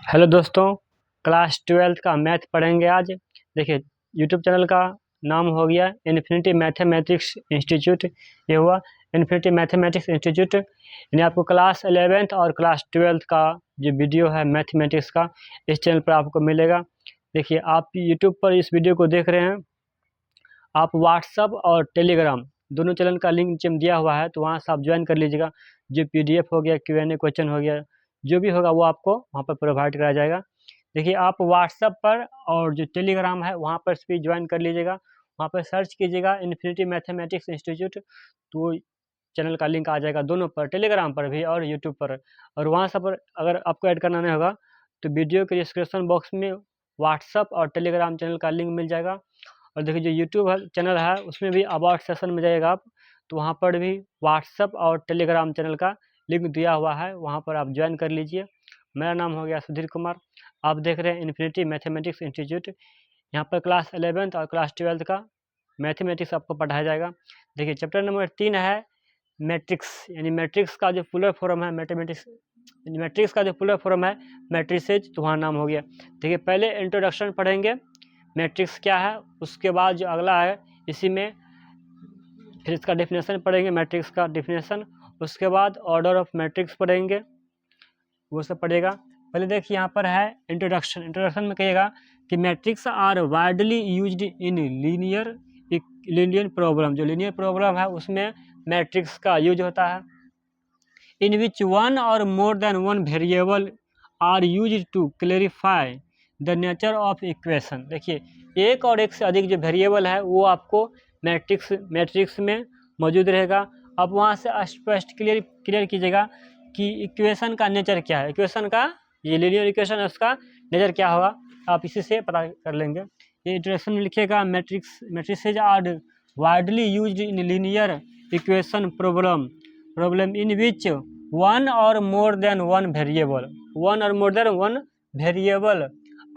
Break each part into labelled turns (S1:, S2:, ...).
S1: Hello दोस्तों, class 12th का math पढ़ेंगे आज। देखिए, यूट्यूब चैनल का नाम हो गया इन्फिनिटी मैथमेटिक्स इंस्टीट्यूट। ये हुआ इन्फिनिटी मैथमेटिक्स इंस्टीट्यूट। यानी आपको क्लास 11th और क्लास 12th का जो वीडियो है मैथमेटिक्स का, इस चैनल पर आपको मिलेगा। देखिए, आप यूट्यूब पर इस वीडियो को देख रहे हैं, आप व्हाट्सअप और टेलीग्राम दोनों चैनल का लिंक नीचे में दिया हुआ है, तो वहाँ से आप ज्वाइन कर लीजिएगा। जो PDF हो गया, Q&A क्वेश्चन हो गया, जो भी होगा वो आपको वहाँ पर प्रोवाइड कराया जाएगा। देखिए, आप व्हाट्सएप पर और जो टेलीग्राम है वहाँ पर भी ज्वाइन कर लीजिएगा। वहाँ पर सर्च कीजिएगा इन्फिनिटी मैथमेटिक्स इंस्टीट्यूट, तो चैनल का लिंक आ जाएगा दोनों पर, टेलीग्राम पर भी और यूट्यूब पर। और वहाँ सब पर अगर आपको ऐड करना नहीं होगा तो वीडियो के डिस्क्रिप्शन बॉक्स में व्हाट्सअप और टेलीग्राम चैनल का लिंक मिल जाएगा। और देखिए, जो यूट्यूब चैनल है उसमें भी अबाउट सेक्शन में जाइएगा आप, तो वहाँ पर भी व्हाट्सअप और टेलीग्राम चैनल का लिंक दिया हुआ है, वहाँ पर आप ज्वाइन कर लीजिए। मेरा नाम हो गया सुधीर कुमार। आप देख रहे हैं इन्फिनिटी मैथमेटिक्स इंस्टीट्यूट। यहाँ पर क्लास 11th और क्लास 12th का मैथमेटिक्स आपको पढ़ाया जाएगा। देखिए, चैप्टर नंबर 3 है मैट्रिक्स। यानी मैट्रिक्स का जो प्लूरल फॉर्म है मैट्रिक्स का जो प्लूरल फॉर्म है मैट्रिसेज, तो वहाँ नाम हो गया। देखिए, पहले इंट्रोडक्शन पढ़ेंगे मैट्रिक्स क्या है, उसके बाद जो अगला है इसी में फिर इसका डेफिनेशन पढ़ेंगे, मैट्रिक्स का डेफिनेशन। उसके बाद ऑर्डर ऑफ मैट्रिक्स पढ़ेंगे, वो सब पढ़ेगा। पहले देखिए, यहाँ पर है इंट्रोडक्शन में कहिएगा कि matrix are widely used in linear problem. जो लीनियर प्रॉब्लम है उसमें मैट्रिक्स का यूज होता है। इन विच वन और more than one variable are use to clarify the nature of equation. देखिए, एक और एक से अधिक जो वेरिएबल है वो आपको मैट्रिक्स में मौजूद रहेगा। अब वहाँ से स्पष्ट क्लियर कीजिएगा कि इक्वेशन का नेचर क्या है। इक्वेशन का, ये लीनियर इक्वेशन है, उसका नेचर क्या होगा, आप इसी से पता कर लेंगे। ये इंट्रोडक्शन में लिखिएगा matrices are widely used in linear equation problem in which one और more than one variable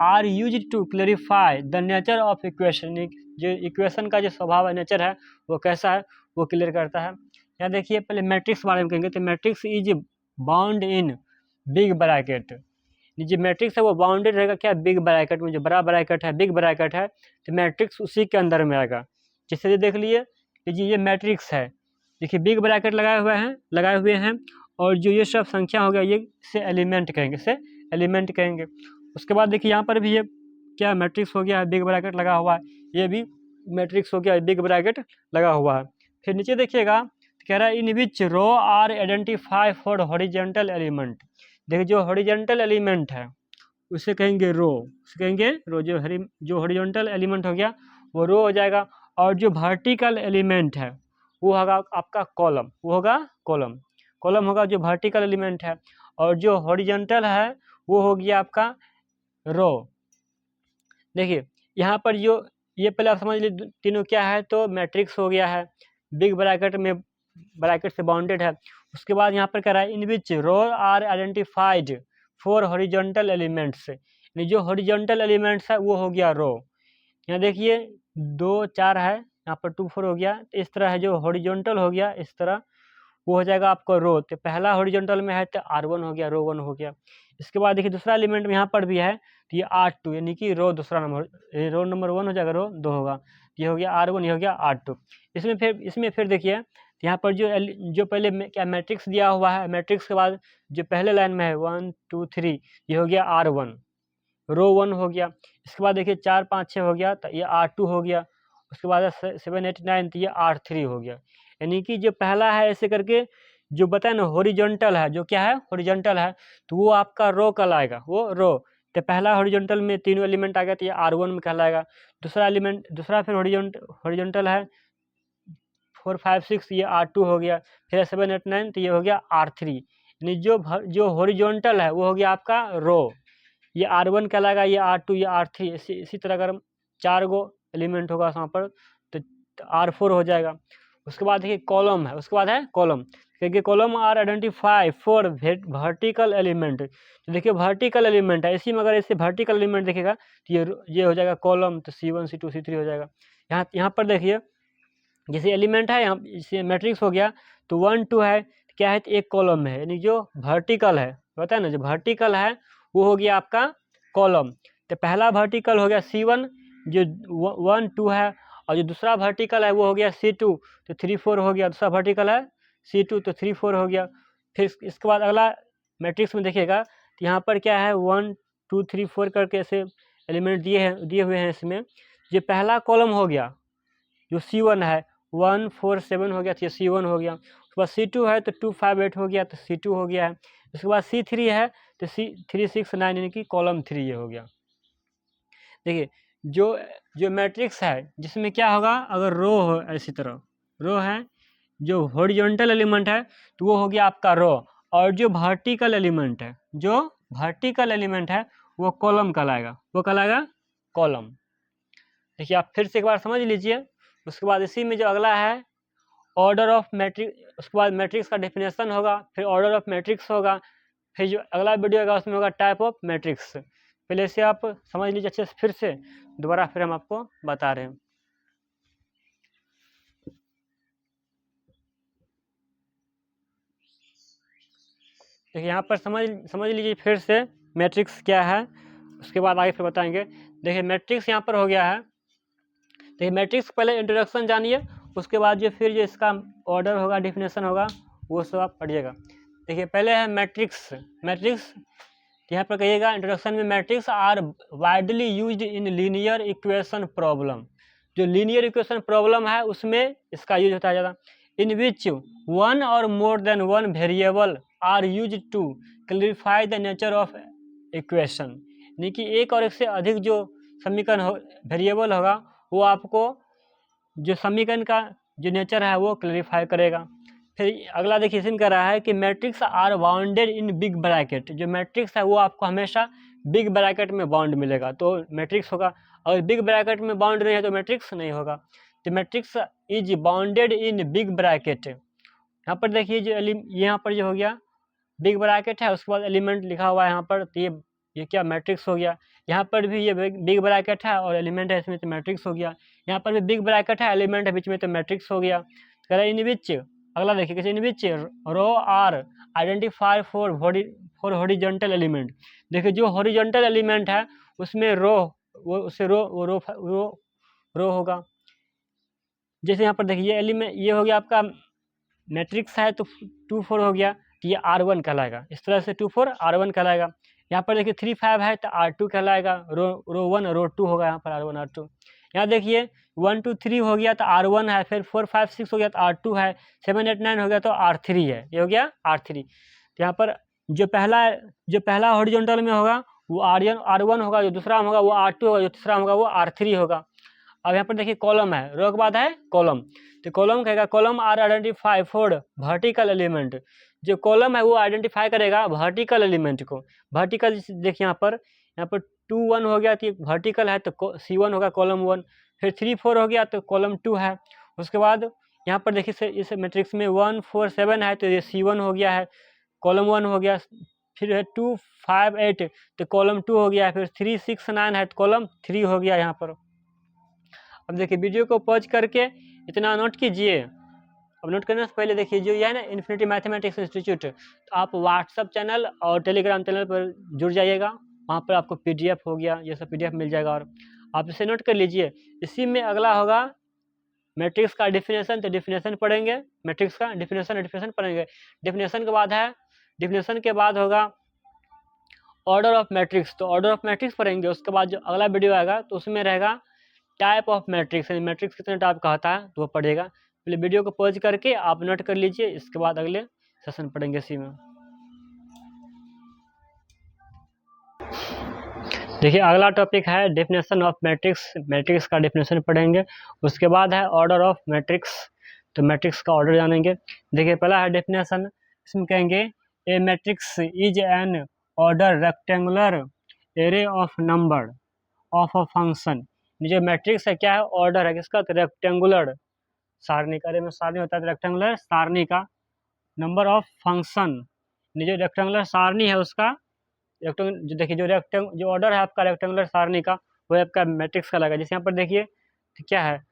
S1: are use to clarify the nature of equation. जो इक्वेशन का जो स्वभाव है, नेचर है, वो कैसा है, वो क्लियर करता है। यहाँ देखिए, पहले मैट्रिक्स के बारे में कहेंगे तो matrix is bound in big bracket. जो मैट्रिक्स है वो बाउंडेड रहेगा क्या, बिग ब्रैकेट में। जो बड़ा ब्रैकेट है, बिग ब्रैकेट है, तो मैट्रिक्स उसी के अंदर में आएगा। जैसे देख लिए, ये मैट्रिक्स है, देखिए बिग ब्रैकेट लगाए हुए हैं और जो ये सब संख्या हो गया ये से एलिमेंट कहेंगे। उसके बाद देखिए, यहाँ पर भी ये क्या मैट्रिक्स हो गया है, बिग ब्रैकेट लगा हुआ है, ये भी मैट्रिक्स हो गया, बिग ब्रैकेट लगा हुआ है। फिर नीचे देखिएगा, कह रहा है in which row are identify for horizontal element. देखिए, जो हॉरिजेंटल एलिमेंट है उसे कहेंगे रो, जो हॉरिजॉन्टल एलिमेंट हो गया वो रो हो जाएगा। और जो वर्टिकल एलिमेंट है वो होगा आपका कॉलम होगा जो वर्टिकल एलिमेंट है। और जो हॉरिजॉन्टल है वो हो गया आपका रो। देखिए, यहाँ पर जो ये पहले आप समझ लीजिए तीनों क्या है, तो मैट्रिक्स हो गया है, बिग ब्रैकेट से बाउंडेड है। उसके बाद यहाँ पर कह रहा है in which row are identified for horizontal elements. यानी जो हॉरिजॉन्टल एलिमेंट्स है वो हो गया रो। यहाँ देखिए 2 4 है, यहाँ पर 2 4 हो गया, तो इस तरह है जो हॉरिजॉन्टल हो गया, इस तरह वो हो जाएगा आपको रो। तो पहला हॉरिजॉन्टल में है तो R1 हो गया, रो 1 हो गया। इसके बाद देखिए दूसरा एलिमेंट में यहाँ पर भी है, तो ये R2, यानी कि रो दूसरा नंबर, रो नंबर 1 हो जाएगा, रो 2 होगा, ये हो गया R1, ये हो गया R2। इसमें फिर देखिए, यहाँ पर जो पहले क्या मैट्रिक्स दिया हुआ है, मैट्रिक्स के बाद जो पहले लाइन में है 1 2 3, ये हो गया R1, रो 1 हो गया। इसके बाद देखिए 4 5 6 हो गया, तो ये R2 हो गया। उसके बाद 7 8 9, तो ये R3 हो गया। यानी कि जो पहला है ऐसे करके जो बताए ना हॉरिजॉन्टल है, जो क्या है हॉरिजॉन्टल है, तो वो आपका रो कहलाएगा, वो रो। तो पहला हॉरिजॉन्टल में तीनों एलिमेंट आ गया, तो ये R1 में कहलाएगा। दूसरा फिर हॉरिजॉन्टल है 4 5 6, ये R2 हो गया। फिर 7 8 9, तो ये हो गया R3। यानी जो हॉरिजॉन्टल है वो हो गया आपका रो, ये R1 कहलाएगा, ये R2, ये R3। इसी तरह अगर 4 गो एलिमेंट होगा वहाँ पर तो R4 हो जाएगा। उसके बाद देखिए कॉलम है, उसके बाद है कॉलम, क्योंकि column are identify for vertical element. तो देखिए वर्टिकल एलिमेंट है, इसी में अगर ऐसे वर्टिकल एलिमेंट देखेगा तो ये हो जाएगा कॉलम, तो C1 C2 C3 हो जाएगा। यहाँ पर देखिए जैसे एलिमेंट है, यहाँ जैसे मैट्रिक्स हो गया, तो 1 2 है, क्या है, तो एक कॉलम में है, यानी जो वर्टिकल है, पता है ना, जो वर्टिकल है वो हो गया आपका कॉलम। तो पहला वर्टिकल हो गया C1 जो 1 2 है, और जो दूसरा वर्टिकल है वो हो गया C2 तो 3 4 हो गया। दूसरा वर्टिकल है C2 तो 3 4 हो गया। फिर इसके बाद अगला मैट्रिक्स में देखिएगा तो यहाँ पर क्या है 1 2 3 4 करके ऐसे एलिमेंट दिए हुए हैं इसमें। जो पहला कॉलम हो गया जो C1 है 1 4 7 हो गया तो C1 हो गया। उसके बाद C2 है तो 2 5 8 हो गया तो C2 हो गया है। उसके बाद C3 है तो C3 6 9 यानी कि कॉलम 3 ये हो गया। देखिए जो मैट्रिक्स है जिसमें क्या होगा, अगर रो हो ऐसी तरह रो है, जो हॉरिजॉन्टल एलिमेंट है तो वो हो गया आपका रो, और जो वर्टिकल एलिमेंट है वो कॉलम कहलाएगा, वो कहलाएगा कॉलम। देखिए आप फिर से एक बार समझ लीजिए। उसके बाद इसी में जो अगला है ऑर्डर ऑफ मैट्रिक्स, उसके बाद मैट्रिक्स का डेफिनेशन होगा, फिर ऑर्डर ऑफ मैट्रिक्स होगा, फिर जो अगला वीडियो होगा उसमें होगा टाइप ऑफ मैट्रिक्स। पहले इसे आप समझ लीजिए अच्छे से, फिर से दोबारा फिर हम आपको बता रहे हैं। देखिए यहाँ पर समझ लीजिए फिर से मैट्रिक्स क्या है, उसके बाद आगे फिर बताएंगे। देखिए मैट्रिक्स यहाँ पर हो गया है। देखिए मैट्रिक्स पहले इंट्रोडक्शन जानिए, उसके बाद जो फिर जो इसका ऑर्डर होगा डेफिनेशन होगा वो सब आप पढ़िएगा। देखिए पहले है मैट्रिक्स यहाँ पर कहिएगा इंट्रोडक्शन में, matrix are widely used in linear equation problem. जो लीनियर इक्वेशन प्रॉब्लम है उसमें इसका यूज होता है ज़्यादा। इन विच वन और more than one variable are use to clarify the nature of equation, यानी कि एक और एक से अधिक जो समीकरण वेरिएबल होगा वो आपको जो समीकरण का जो नेचर है वो क्लैरिफाई करेगा। फिर अगला देखिए इसी में कह रहा है कि matrix are bounded in big bracket. जो मैट्रिक्स है वो आपको हमेशा बिग ब्रैकेट में बाउंड मिलेगा तो मैट्रिक्स होगा, और बिग ब्रैकेट में बाउंड नहीं है तो मैट्रिक्स नहीं होगा। तो matrix is bounded in big bracket. यहाँ पर देखिए जो यहाँ पर जो हो गया बिग ब्रैकेट है, उसके बाद एलिमेंट लिखा हुआ है यहाँ पर, तो ये क्या मैट्रिक्स हो गया। यहाँ पर भी ये बिग ब्रैकेट है और एलिमेंट है इसमें तो मैट्रिक्स हो गया। यहाँ पर भी बिग ब्रैकेट है एलिमेंट है बीच में तो मैट्रिक्स हो गया। कह रहा है इन विच, अगला देखिए in which row are identify for horizontal element. देखिए जो हॉरिजॉन्टल एलिमेंट है उसमें रो रो होगा। जैसे यहाँ पर देखिए ये एलिमेंट ये हो गया आपका मैट्रिक्स है तो 2 4 हो गया तो ये R1 कहलाएगा। इस तरह से 2 4 R1 कहलाएगा। यहाँ पर देखिए 3 5 है तो R2 कहलाएगा, रो 1 रो 2 होगा यहाँ पर R1 R2। यहाँ देखिए 1 2 3 हो गया तो R1 है, फिर 4 5 6 हो गया तो R2 है, 7 8 9 हो गया तो R3 है, ये हो गया R3। तो यहाँ पर जो पहला हॉरिजॉन्टल में होगा वो R1 होगा, जो दूसरा होगा वो R2 होगा, जो तीसरा होगा वो R3 होगा। अब यहाँ पर देखिए कॉलम है, रो के बाद है कॉलम, तो कॉलम कहेगा column are identify for vertical element. जो कॉलम है वो आइडेंटिफाई करेगा वर्टिकल एलिमेंट को। वर्टिकल देखिए यहाँ पर 2 1 हो गया तो वर्टिकल है तो C1 होगा कॉलम 1, फिर 3 4 हो गया तो कॉलम 2 है। उसके बाद यहाँ पर देखिए इस मैट्रिक्स में 1 4 7 है तो ये C1 हो गया है, कॉलम 1 हो गया। फिर है 2 5 8 तो कॉलम 2 हो गया, फिर 3 6 9 है तो कॉलम 3 हो गया यहाँ पर। अब देखिए वीडियो को पॉज करके इतना नोट कीजिए। अब नोट करने से पहले देखिए जो ये है ना इन्फिनिटी मैथमेटिक्स इंस्टीट्यूट, तो आप व्हाट्सअप चैनल और टेलीग्राम चैनल पर जुड़ जाइएगा। वहाँ पर आपको PDF हो गया, ये सब PDF मिल जाएगा और आप इसे नोट कर लीजिए। इसी में अगला होगा मैट्रिक्स का डेफिनेशन, तो डेफिनेशन पढ़ेंगे, मैट्रिक्स का डेफिनेशन पढ़ेंगे। डेफिनेशन के बाद होगा ऑर्डर ऑफ मैट्रिक्स, तो ऑर्डर ऑफ मैट्रिक्स पढ़ेंगे। उसके बाद जो अगला वीडियो आएगा तो उसमें रहेगा टाइप ऑफ मैट्रिक्स, यानी मैट्रिक्स कितने टाइप का होता है तो वो पढ़ेगा। पहले वीडियो को पॉज करके आप नोट कर लीजिए, इसके बाद अगले सेशन पढ़ेंगे इसी में। देखिए अगला टॉपिक है डेफिनेशन ऑफ मैट्रिक्स, मैट्रिक्स का डेफिनेशन पढ़ेंगे। उसके बाद है ऑर्डर ऑफ मैट्रिक्स, तो मैट्रिक्स का ऑर्डर जानेंगे। देखिए पहला है डेफिनेशन, इसमें कहेंगे a matrix is an order rectangular array of number of a function. जो मैट्रिक्स है क्या है, ऑर्डर है किसका, तो रेक्टेंगुलर सारणी का, अरे में सारणी होता है तो रेक्टेंगुलर सारणी का नंबर ऑफ फंक्शन। जो रेक्टेंगुलर सारणी है उसका जो देखिए जो ऑर्डर है आपका रेक्टेंगुलर सारणी का वो आपका मैट्रिक्स का लगा। जैसे यहाँ पर देखिए तो क्या है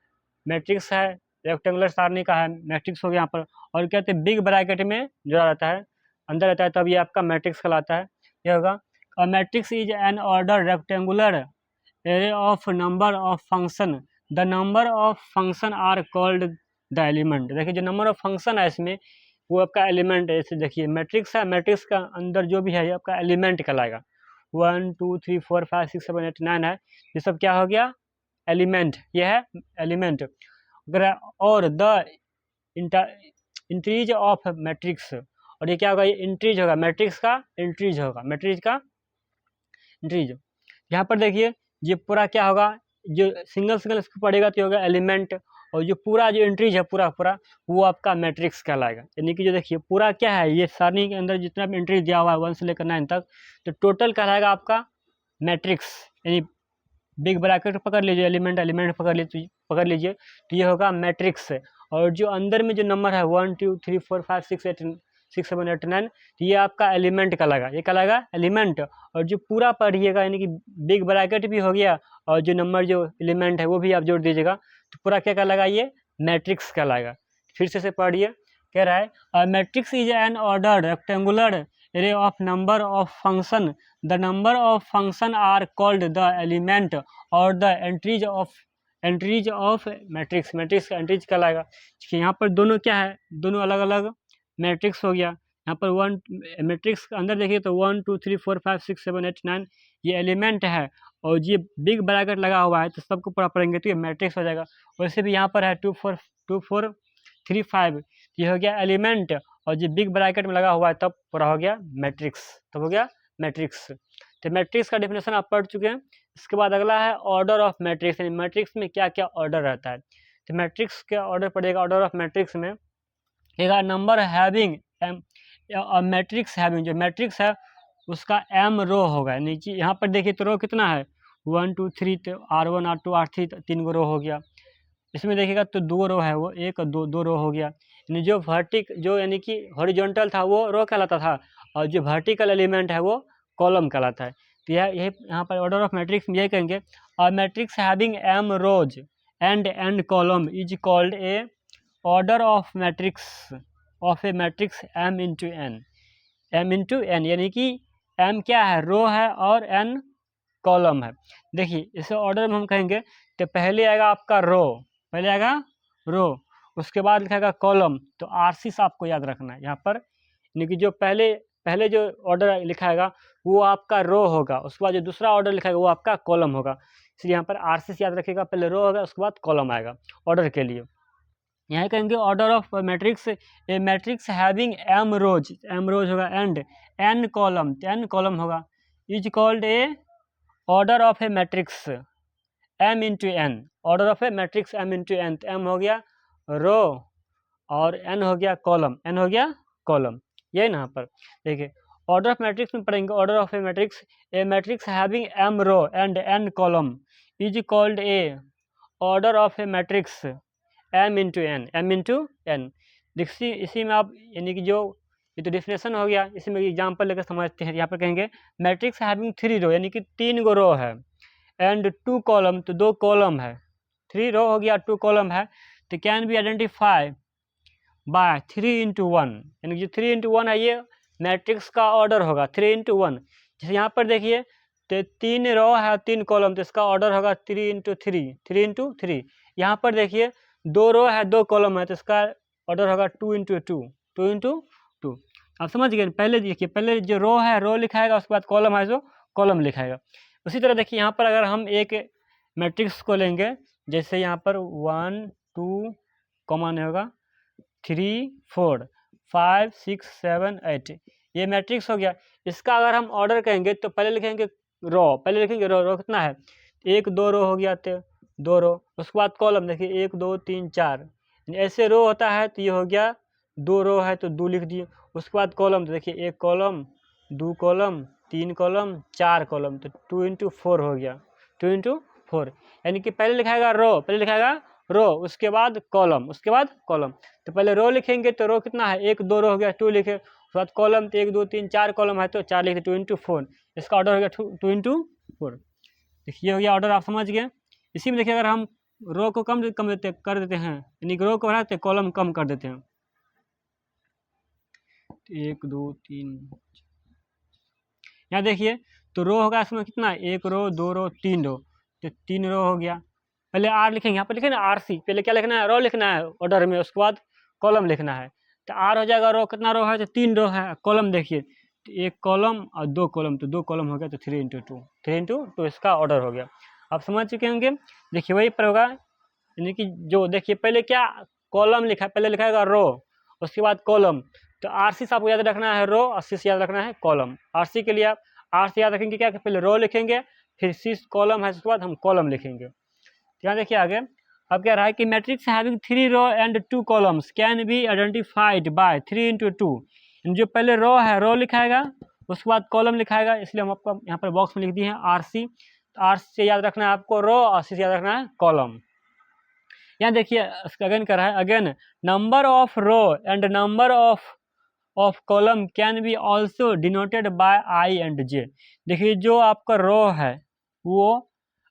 S1: मैट्रिक्स है, रेक्टेंगुलर सारणी का है, मैट्रिक्स हो गया यहाँ पर। और कहते हैं बिग ब्रैकेट में जुड़ा रहता है, अंदर रहता है, तब ये आपका मैट्रिक्स कहलाता है। ये होगा A matrix is an ordered rectangular array of number of function. The number of function are called the element. देखिए जो नंबर ऑफ फंक्शन है इसमें वो आपका एलिमेंट है। जैसे देखिए मैट्रिक्स है, मैट्रिक्स का अंदर जो भी है ये आपका एलिमेंट कहलाएगा। 1 2 3 4 5 6 7 8 9 है, ये सब क्या हो गया? एलिमेंट। ये है एलिमेंट। अगर और द इंट्रीज ऑफ मैट्रिक्स, और ये क्या होगा? ये इंट्रीज होगा, मैट्रिक्स का इंट्रीज होगा, मैट्रिक्स का इंट्रीज। यहाँ पर देखिए ये पूरा क्या होगा? जो सिंगल सिंगल इसको पढ़ेगा तो होगा एलिमेंट, और जो पूरा जो इंट्रीज है पूरा पूरा वो आपका मैट्रिक्स कहलाएगा। यानी कि जो देखिए पूरा क्या है, ये सारणी के अंदर जितना भी इंट्रीज दिया हुआ है 1 से लेकर 9 तक, तो टोटल कहलाएगा आपका मैट्रिक्स। यानी बिग ब्रैकेट पकड़ लीजिए, एलिमेंट एलिमेंट पकड़ लीजिए तो ये होगा मैट्रिक्स। और जो अंदर में जो नंबर है 1 2 3 4 5 6 7 8 9, तो ये आपका एलिमेंट कहलाएगा, ये कहलाएगा एलिमेंट। और जो पूरा पढ़िएगा यानी कि बिग ब्रैकेट भी हो गया और जो नंबर जो एलिमेंट है वो भी आप जोड़ दीजिएगा, तो पूरा क्या कहलाएगा? ये मैट्रिक्स कहलाएगा। फिर से पढ़िए, कह रहा है matrix is N ordered rectangular array of number of function. The number of function are called the element or the entries of matrix. Matrix का एंट्रीज कहलाएगा। कि यहाँ पर दोनों क्या है? दोनों अलग अलग मैट्रिक्स हो गया। यहाँ पर वन मैट्रिक्स के अंदर देखिए तो 1 2 3 4 5 6 7 8 9 ये एलिमेंट है, और ये बिग ब्रैकेट लगा हुआ है तो सबको पूरा पढ़ेंगे तो ये मैट्रिक्स हो जाएगा। वैसे भी यहाँ पर है 2 4 3 5, ये हो गया एलिमेंट, और जो बिग ब्रैकेट में लगा हुआ है तब पूरा हो गया मैट्रिक्स, तब हो गया मैट्रिक्स। तो मैट्रिक्स का डेफिनेशन आप पढ़ चुके हैं। इसके बाद अगला है ऑर्डर ऑफ मैट्रिक्स, यानी मैट्रिक्स में क्या क्या ऑर्डर रहता है। तो मैट्रिक्स का ऑर्डर पड़ेगा, ऑर्डर ऑफ मैट्रिक्स में number having M, matrix having, जो मैट्रिक्स है उसका एम रो होगा। नीचे यहाँ पर देखिए तो रो कितना है? 1 2 3, तो R1 R2 R3 3 रो हो गया। इसमें देखिएगा तो 2 रो है, वो 1 2 रो हो गया। यानी जो जो यानी कि हॉरिजॉन्टल था वो रो कहलाता था, और जो वर्टिकल एलिमेंट है वो कॉलम कहलाता है। तो यह यहाँ पर ऑर्डर ऑफ मैट्रिक्स में यही कहेंगे, और matrix having M rows and column is called a order of a matrix M into N. यानी कि एम क्या है? रो है, और एन कॉलम है। देखिए इसे ऑर्डर में हम कहेंगे तो पहले आएगा आपका रो, उसके बाद लिखाएगा कॉलम। तो आरसीस आपको याद रखना है यहाँ पर, यानी कि जो पहले जो ऑर्डर लिखाएगा वो आपका रो होगा, उसके बाद जो दूसरा ऑर्डर लिखाएगा वो आपका कॉलम होगा। इसलिए यहाँ पर आरसीस याद रखिएगा, पहले रो होगा उसके बाद कॉलम आएगा ऑर्डर के लिए। यहाँ कहेंगे order of matrix, a matrix having M rows होगा एंड एन कॉलम होगा, is called a order of a matrix M into N. Order of a matrix M into N, M हो गया रो और एन हो गया कॉलम। ये यहाँ पर देखिए ऑर्डर ऑफ मैट्रिक्स में पढ़ेंगे, order of a matrix having M row and N column is called a order of a matrix M into N. देखिए इसी में आप यानी कि जो ये तो डेफिनेशन हो गया, इसी में एग्जाम्पल लेकर समझते हैं। यहाँ पर कहेंगे मैट्रिक्स हैविंग 3 रो, यानी कि 3 गो रो है, एंड 2 कॉलम, तो 2 कॉलम है। 3 रो हो गया, 2 कॉलम है, तो can be identify bye 3 into 1, यानी जो 3 इंटू 1 है ये मैट्रिक्स का ऑर्डर होगा 3 इंटू 1। जैसे यहाँ पर देखिए तो 3 रो है 3 कॉलम, तो इसका ऑर्डर होगा 3 इंटू 3। यहाँ पर देखिए 2 रो है 2 कॉलम है, तो इसका ऑर्डर होगा 2 इंटू 2। आप समझ गए। पहले देखिए, पहले जो रो है रो लिखाएगा, उसके बाद कॉलम है जो कॉलम लिखाएगा। उसी तरह देखिए यहाँ पर अगर हम एक मैट्रिक्स को लेंगे, जैसे यहाँ पर 1 2 कॉमा नहीं होगा 3 4 5 6 7 8, ये मैट्रिक्स हो गया। इसका अगर हम ऑर्डर कहेंगे तो पहले लिखेंगे रो कितना है? 1 2 रो हो गया, तो 2 रो, उसके बाद कॉलम देखिए 1 2 3 4, ऐसे रो होता है तो ये हो गया 2 रो है तो 2 लिख दिए। उसके बाद कॉलम तो देखिए 1 कॉलम 2 कॉलम 3 कॉलम 4 कॉलम, तो 2 इंटू 4 हो गया 2 इंटू 4। यानी कि पहले लिखाएगा रो, उसके बाद कॉलम, तो पहले रो लिखेंगे तो रो कितना है? 1 2 रो हो गया 2 लिखे, उसके बाद कॉलम तो 1 2 3 4 कॉलम है तो 4 लिखे, 2 इंटू 4। इसका ऑर्डर हो गया 2 इंटू 4। देखिए हो गया ऑर्डर, आप समझ गए। इसी में देखिए अगर हम रो को कम कर देते हैं, यानी रो को बढ़ाते कॉलम कम कर देते हैं, 1 2 3। यहाँ देखिए तो रो होगा इसमें कितना, 1 रो 2 रो 3 रो, तो 3 रो हो गया। पहले आर लिखेंगे, यहाँ पर लिखे ना RC, पहले क्या लिखना है, रो लिखना है ऑर्डर में, उसके बाद कॉलम लिखना है। तो आर हो जाएगा, रो कितना रो है, तो 3 रो है, कॉलम देखिए तो 1 कॉलम और 2 कॉलम, तो 2 कॉलम हो गया, तो 3 × 2, 3 × 2 इसका ऑर्डर हो गया। आप समझ चुके होंगे। देखिए वही पर होगा, यानी कि जो देखिए पहले क्या कॉलम लिखा है, पहले लिखाएगा रो, उसके बाद कॉलम, तो RC से आपको याद रखना है रो, और C से याद रखना है कॉलम। RC के लिए आप R से याद रखेंगे क्या, पहले रो लिखेंगे, फिर C कॉलम है, उसके बाद हम कॉलम लिखेंगे। यहाँ देखिए आगे अब क्या रहा है कि matrix having 3 row and 2 columns can be identified by 3 × 2। जो पहले रो है रो लिखाएगा, उसके बाद कॉलम लिखाएगा, इसलिए हम आपको यहाँ पर बॉक्स में लिख दिए हैं RC। R से याद रखना है आपको रो, और C से याद रखना है कॉलम। यहाँ देखिए अगेन कर रहा है, again number of row and number of column can be also denoted by I and J। देखिए जो आपका रो है वो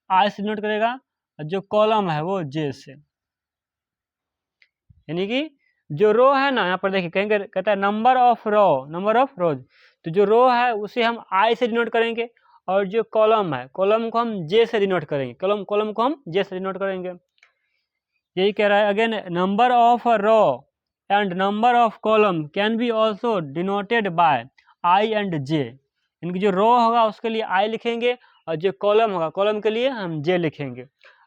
S1: I से डिनोट करेगा, जो कॉलम है वो J से। यानी कि जो रो है ना, यहाँ पर देखिए कहेंगे, कहता है नंबर ऑफ रोज, तो जो रो है उसे हम I से डिनोट करेंगे, और जो कॉलम है कॉलम को हम J से डिनोट करेंगे, कॉलम को हम J से डिनोट करेंगे। यही कह रहा है again, number of row and number of column can be also denoted by I and J। इनकी जो रो होगा उसके लिए I लिखेंगे, और जो कॉलम होगा कॉलम के लिए हम J लिखेंगे।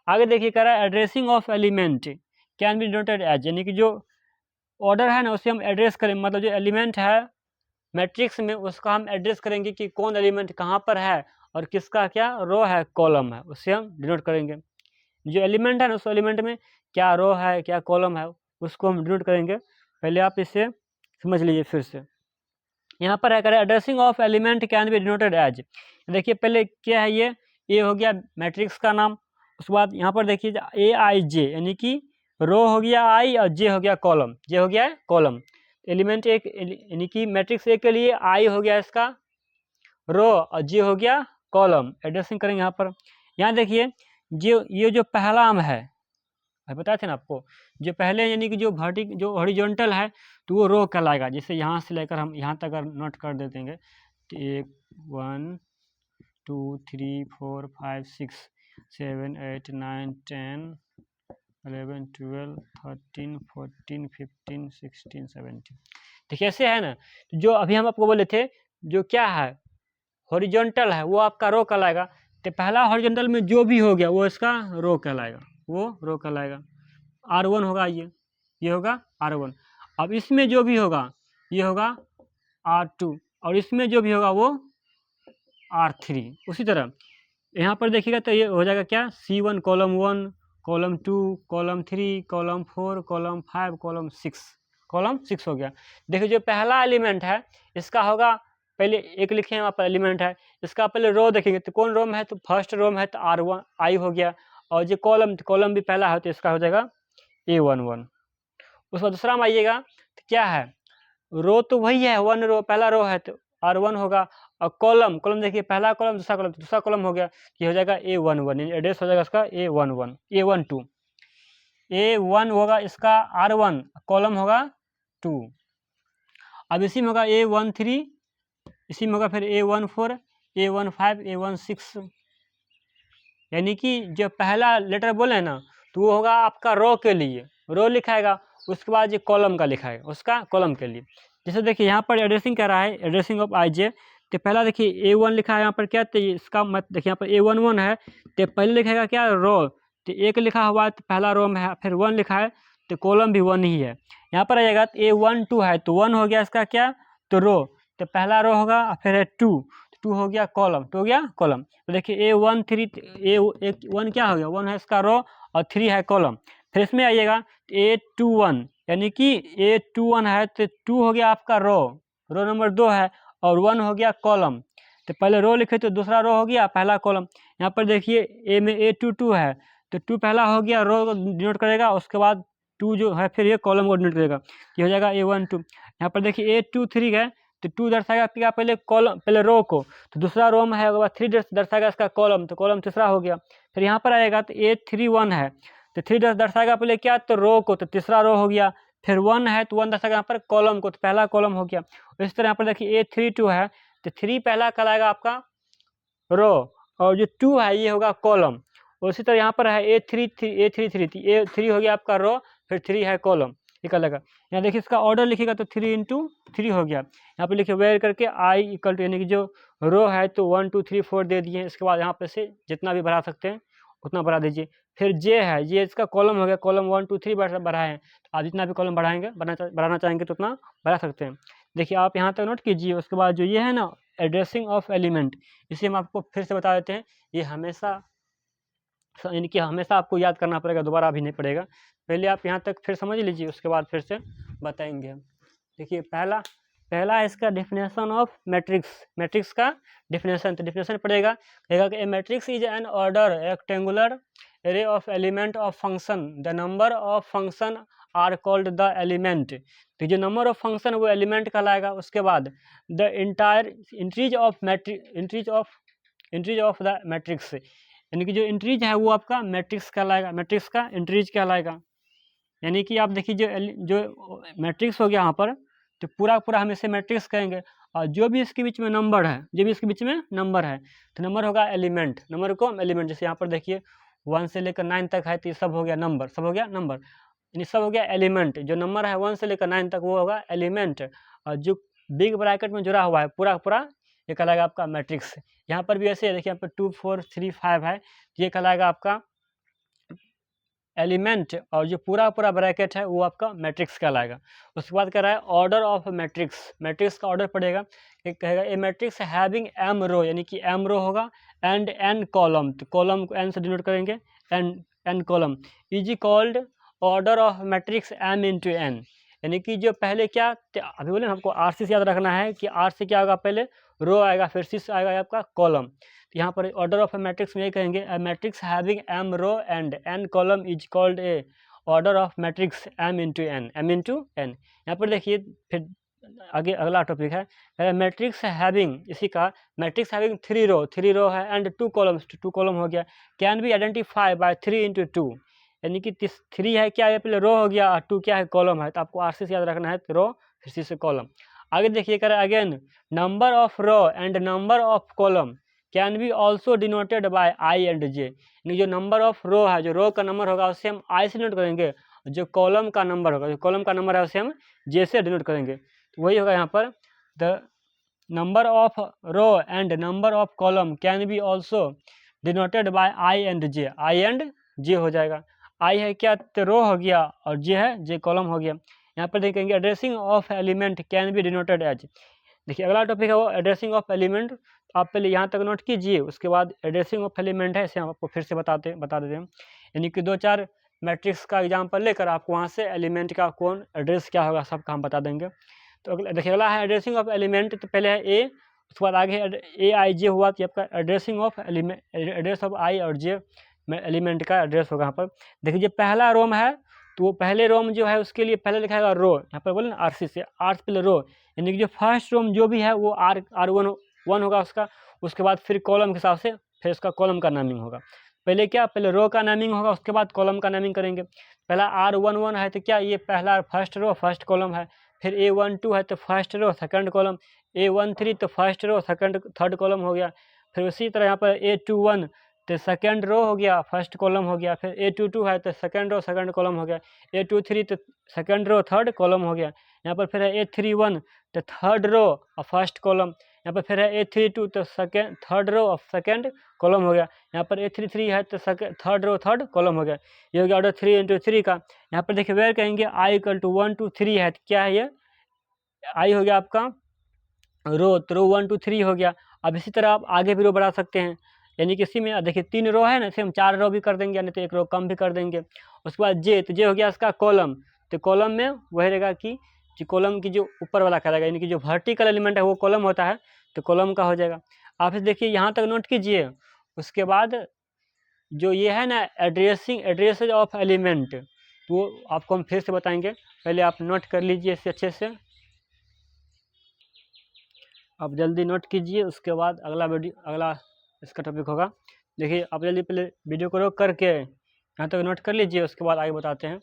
S1: आगे देखिए कह रहा है addressing of element can be denoted as, यानी कि जो ऑर्डर है ना उसे हम एड्रेस करें, मतलब जो एलिमेंट है मैट्रिक्स में उसका हम एड्रेस करेंगे कि कौन एलिमेंट कहाँ पर है, और किसका क्या रो है कॉलम है, उससे हम डिनोट करेंगे। जो एलिमेंट है ना उस एलिमेंट में क्या रो है क्या कॉलम है, उसको हम डिनोट करेंगे। पहले आप इसे समझ लीजिए फिर से। यहाँ पर है करें addressing of element can be denoted as. देखिए पहले क्या है, ये हो गया मैट्रिक्स का नाम, उसके बाद यहाँ पर देखिए AIJ, यानी कि रो हो गया I और J हो गया कॉलम, J हो गया कॉलम। एलिमेंट एक यानी कि मैट्रिक्स एक के लिए I हो गया इसका रो, और J हो गया कॉलम। एड्रेसिंग करेंगे यहाँ पर। यहाँ देखिए ये जो पहला आम है, बताए थे ना आपको, जो पहले यानी कि जो हॉरिजॉन्टल है तो वो रो कहलाएगा। जैसे यहाँ से लेकर हम यहाँ तक अगर नोट कर देते हैं तो 1 2 3 4 5 6 7 8 9 10 11 12 13 14 15 16 17। देखिए ऐसे है ना, जो अभी हम आपको बोले थे जो क्या है हॉरिजॉन्टल है वो आपका रो कहलाएगा। तो पहला हॉरिजॉन्टल में जो भी हो गया वो इसका रो कहलाएगा, वो रो कहलाएगा। R1 होगा, ये होगा R1। अब इसमें जो भी होगा ये होगा R2, और इसमें जो भी होगा वो R3। उसी तरह यहाँ पर देखिएगा तो ये हो जाएगा क्या, C1 column 1 column 2 column 3 column 4 column 5 column 6 हो गया। देखिए जो पहला एलिमेंट है इसका होगा, पहले एक लिखे हैं वहाँ पर एलिमेंट है, इसका पहले रो देखेंगे तो कौन रो में है, तो फर्स्ट रो में है तो R1 I हो गया, और जो कॉलम भी पहला है तो इसका हो जाएगा A11। उसके बाद दूसरा में आइएगा तो क्या है, रो तो वही है 1 रो, पहला रो है तो R1 होगा, और कॉलम देखिए पहला कॉलम दूसरा कॉलम हो गया, ये हो जाएगा A11, एड्रेस हो जाएगा इसका A11 A12। A1 होगा इसका R1, कॉलम होगा 2। अब इसी में होगा A13, इसी में होगा फिर A14 A15 A16। यानी कि जो पहला लेटर बोले ना तो वो होगा आपका रो के लिए, रो लिखाएगा, उसके बाद ये कॉलम का लिखाएगा उसका कॉलम के लिए। जैसे देखिए यहाँ पर एड्रेसिंग कर रहा है, एड्रेसिंग ऑफ IJ। तो पहला देखिए A1 लिखा है यहाँ पर क्या, तो इसका मत देखिए यहाँ पर A11 है तो पहले लिखेगा क्या रो, तो एक लिखा हुआ है तो पहला रो में है, फिर 1 लिखा है तो कॉलम भी 1 ही है। यहाँ पर आइएगा तो A12 है तो 1 हो गया इसका क्या, तो रो, तो पहला रो होगा, फिर है 2 हो गया कॉलम, 2 हो गया कॉलम। तो देखिए A13 1 क्या हो गया, 1 है इसका रो और 3 है कॉलम। फिर इसमें आइएगा A21, यानी कि A21 है तो 2 हो गया आपका रो नंबर 2 है, और 1 हो गया कॉलम। तो पहले रो लिखे तो दूसरा रो हो गया पहला कॉलम। यहाँ पर देखिए A में A22 है तो 2 पहला हो गया, रो को डिनोट करेगा, उसके बाद 2 जो है फिर ये कॉलम को डिनोट करेगा, ये हो जाएगा A12। यहाँ पर देखिए A23 है तो 2 दर्शाएगा क्या, पहले रो को, तो दूसरा रो में है, उसके बाद 3 दर्शाएगा इसका कॉलम, तो कॉलम तीसरा हो गया। फिर यहाँ पर आएगा तो A31 है तो 3 दर्शाएगा पहले क्या, तो रो को, तो तीसरा रो हो गया। फिर 1 है तो 1 दर्शाएगा यहाँ पर कॉलम को, तो पहला कॉलम हो गया। इस तरह यहाँ पर देखिए A32 है तो 3 पहला कहलाएगा आपका रो, और जो 2 है ये होगा कॉलम। उसी तरह यहाँ पर है A3 हो गया आपका रो, फिर 3 है कॉलम, ये कहलाएगा। यहाँ देखिए इसका ऑर्डर लिखिएगा तो 3 × 3 हो गया। यहाँ पे लिखिए वेयर करके I = यानी कि जो रो है तो 1 2 3 4 दे दिए। इसके बाद यहाँ पे से जितना भी बढ़ा सकते हैं उतना बढ़ा दीजिए। फिर जे है, ये इसका कॉलम हो गया, कॉलम 1 2 3 बढ़ाए हैं, तो आप जितना भी कॉलम बढ़ाएंगे बढ़ाना चाहेंगे तो उतना बढ़ा सकते हैं। देखिए आप यहाँ तक नोट कीजिए। उसके बाद जो ये है ना एड्रेसिंग ऑफ एलिमेंट, इसे हम आपको फिर से बता देते हैं। ये हमेशा यानी कि हमेशा आपको याद करना पड़ेगा, दोबारा भी नहीं पड़ेगा। पहले आप यहाँ तक फिर समझ लीजिए, उसके बाद फिर से बताएंगे हम। देखिए पहला है इसका डेफिनेशन ऑफ मैट्रिक्स। मैट्रिक्स का डेफिनेशन, तो डेफिनेशन पड़ेगा, कहेगा कि a matrix is an order rectangular array of element of function, the number of function are called the element. तो जो नंबर ऑफ फंक्शन वो एलिमेंट कहलाएगा। उसके बाद the entries of the matrix, यानी कि जो इंट्रीज है वो आपका मैट्रिक्स कहलाएगा, मैट्रिक्स का इंट्रीज कहलाएगा। यानी कि आप देखिए जो मैट्रिक्स हो गया यहाँ पर, तो पूरा हम इसे मैट्रिक्स कहेंगे, और जो भी इसके बीच में नंबर है, तो नंबर होगा एलिमेंट। नंबर को हम एलिमेंट, जैसे यहाँ पर देखिए 1 से लेकर 9 तक है, तो ये सब हो गया नंबर, यानी सब हो गया एलिमेंट। जो नंबर है 1 से लेकर 9 तक वो होगा एलिमेंट, और जो बिग ब्रैकेट में जुड़ा हुआ है पूरा ये कहलाएगा आपका मैट्रिक्स। यहाँ पर भी ऐसे है, देखिए यहाँ पर 2 4 3 5 है, ये कहलाएगा आपका एलिमेंट, और जो पूरा ब्रैकेट है वो आपका मैट्रिक्स कहलाएगा। उसके बाद कह रहा है ऑर्डर ऑफ मैट्रिक्स। मैट्रिक्स का ऑर्डर पड़ेगा, एक कहेगा ए मैट्रिक्स हैविंग m रो, यानी कि m रो होगा, एंड n कॉलम, तो कॉलम को n से डिनोट करेंगे, n column, is called order of matrix m × n। यानी कि जो पहले क्या अभी बोले हमको RC से याद रखना है कि R से क्या होगा, पहले रो आएगा, फिर C से आएगा आपका कॉलम। तो यहाँ पर ऑर्डर ऑफ मैट्रिक्स में ये कहेंगे a matrix having m row and n column is called a order of matrix m × n। यहाँ पर देखिए फिर आगे अगला टॉपिक है मैट्रिक्स हैविंग, इसी का मैट्रिक्स हैविंग 3 रो है एंड 2 कॉलम्स, 2 कॉलम हो गया, कैन बी आइडेंटिफाई बाय 3 × 2, यानी कि 3 है क्या, ये पहले रो हो गया, और 2 क्या है, कॉलम है। तो आपको RC से याद रखना है, तो रो फिर C से कॉलम। आगे देखिए कर again number of row and number of column can be also denoted by I and J, यानी जो नंबर ऑफ रो है, जो रो का नंबर होगा उसे हम I से डिनोट करेंगे, जो कॉलम का नंबर होगा, जो कॉलम का नंबर है उसे हम J से डिनोट करेंगे। तो वही होगा यहाँ पर the number of row and number of column can be also denoted by I and J हो जाएगा। I है क्या, तो रो हो गया, और J है, J कॉलम हो गया। यहाँ पर देखेंगे addressing of element can be denoted as. देखिए अगला टॉपिक है वो एड्रेसिंग ऑफ एलिमेंट। आप पहले यहाँ तक नोट कीजिए, उसके बाद एड्रेसिंग ऑफ एलिमेंट है, इसे हम आपको फिर से बता देते हैं। यानी कि 2-4 मैट्रिक्स का एग्जाम्पल लेकर आपको वहाँ से एलिमेंट का कौन एड्रेस क्या होगा सबका हम बता देंगे। तो देखिए अगला है एड्रेसिंग ऑफ एलिमेंट, तो पहले है ए, उसके बाद आगे AIJ हुआ, तो आपका addressing of element, address of I और J एलिमेंट का एड्रेस होगा। यहाँ पर देखिए जो पहला रोम है, तो वो पहले रोम जो है उसके लिए पहले लिखाएगा रो, यहाँ पर बोले ना RC से, R से पहले रो, यानी कि जो फर्स्ट रोम जो भी है वो R1 होगा उसका। उसके बाद फिर कॉलम के हिसाब से फिर उसका कॉलम का नेमिंग होगा। पहले क्या, पहले रो का नेमिंग होगा, उसके बाद कॉलम का नेमिंग करेंगे। पहला R11 है, तो क्या ये पहला फर्स्ट रो फर्स्ट कॉलम है। फिर A12 है, तो first row second column. A13 तो first row second third column हो गया। फिर उसी तरह यहाँ पर A21 तो सेकंड रो हो गया, फर्स्ट कॉलम हो गया। फिर A22 है, तो सेकंड रो सेकंड कॉलम हो गया। A23 तो सेकंड रो थर्ड कॉलम हो गया। यहाँ पर फिर है A31 तो थर्ड रो और फर्स्ट कॉलम। यहाँ पर फिर है A32 तो सेकंड थर्ड रो और सेकंड कॉलम हो गया। यहाँ पर A33 है, तो थर्ड रो थर्ड कॉलम हो गया। ये हो गया ऑर्डर 3 × 3 का। यहाँ पर देखिए वेयर कहेंगे I = 1 2 3 है, तो क्या है ये I हो गया आपका रो, तो रो 1 2 3 हो गया। अब इसी तरह आप आगे भी रो बढ़ा सकते हैं, यानी कि इसी में देखिए 3 रो है ना, इसे हम 4 रो भी कर देंगे, यानी तो 1 रो कम भी कर देंगे। उसके बाद J, तो J हो गया इसका कॉलम, तो कॉलम में वही रहेगा कि जो कॉलम की जो ऊपर वाला कहलाएगा, यानी कि जो वर्टिकल एलिमेंट है वो कॉलम होता है, तो कॉलम का हो जाएगा। आप इसे देखिए यहाँ तक नोट कीजिए। उसके बाद जो ये है ना एड्रेसेज ऑफ एलिमेंट, तो आपको हम फिर से बताएंगे, पहले आप नोट कर लीजिए इसे अच्छे से, आप जल्दी नोट कीजिए। उसके बाद अगला इसका टॉपिक होगा। देखिए आप जल्दी पहले वीडियो को रोक करके यहाँ तक नोट कर लीजिए, उसके बाद आगे बताते हैं।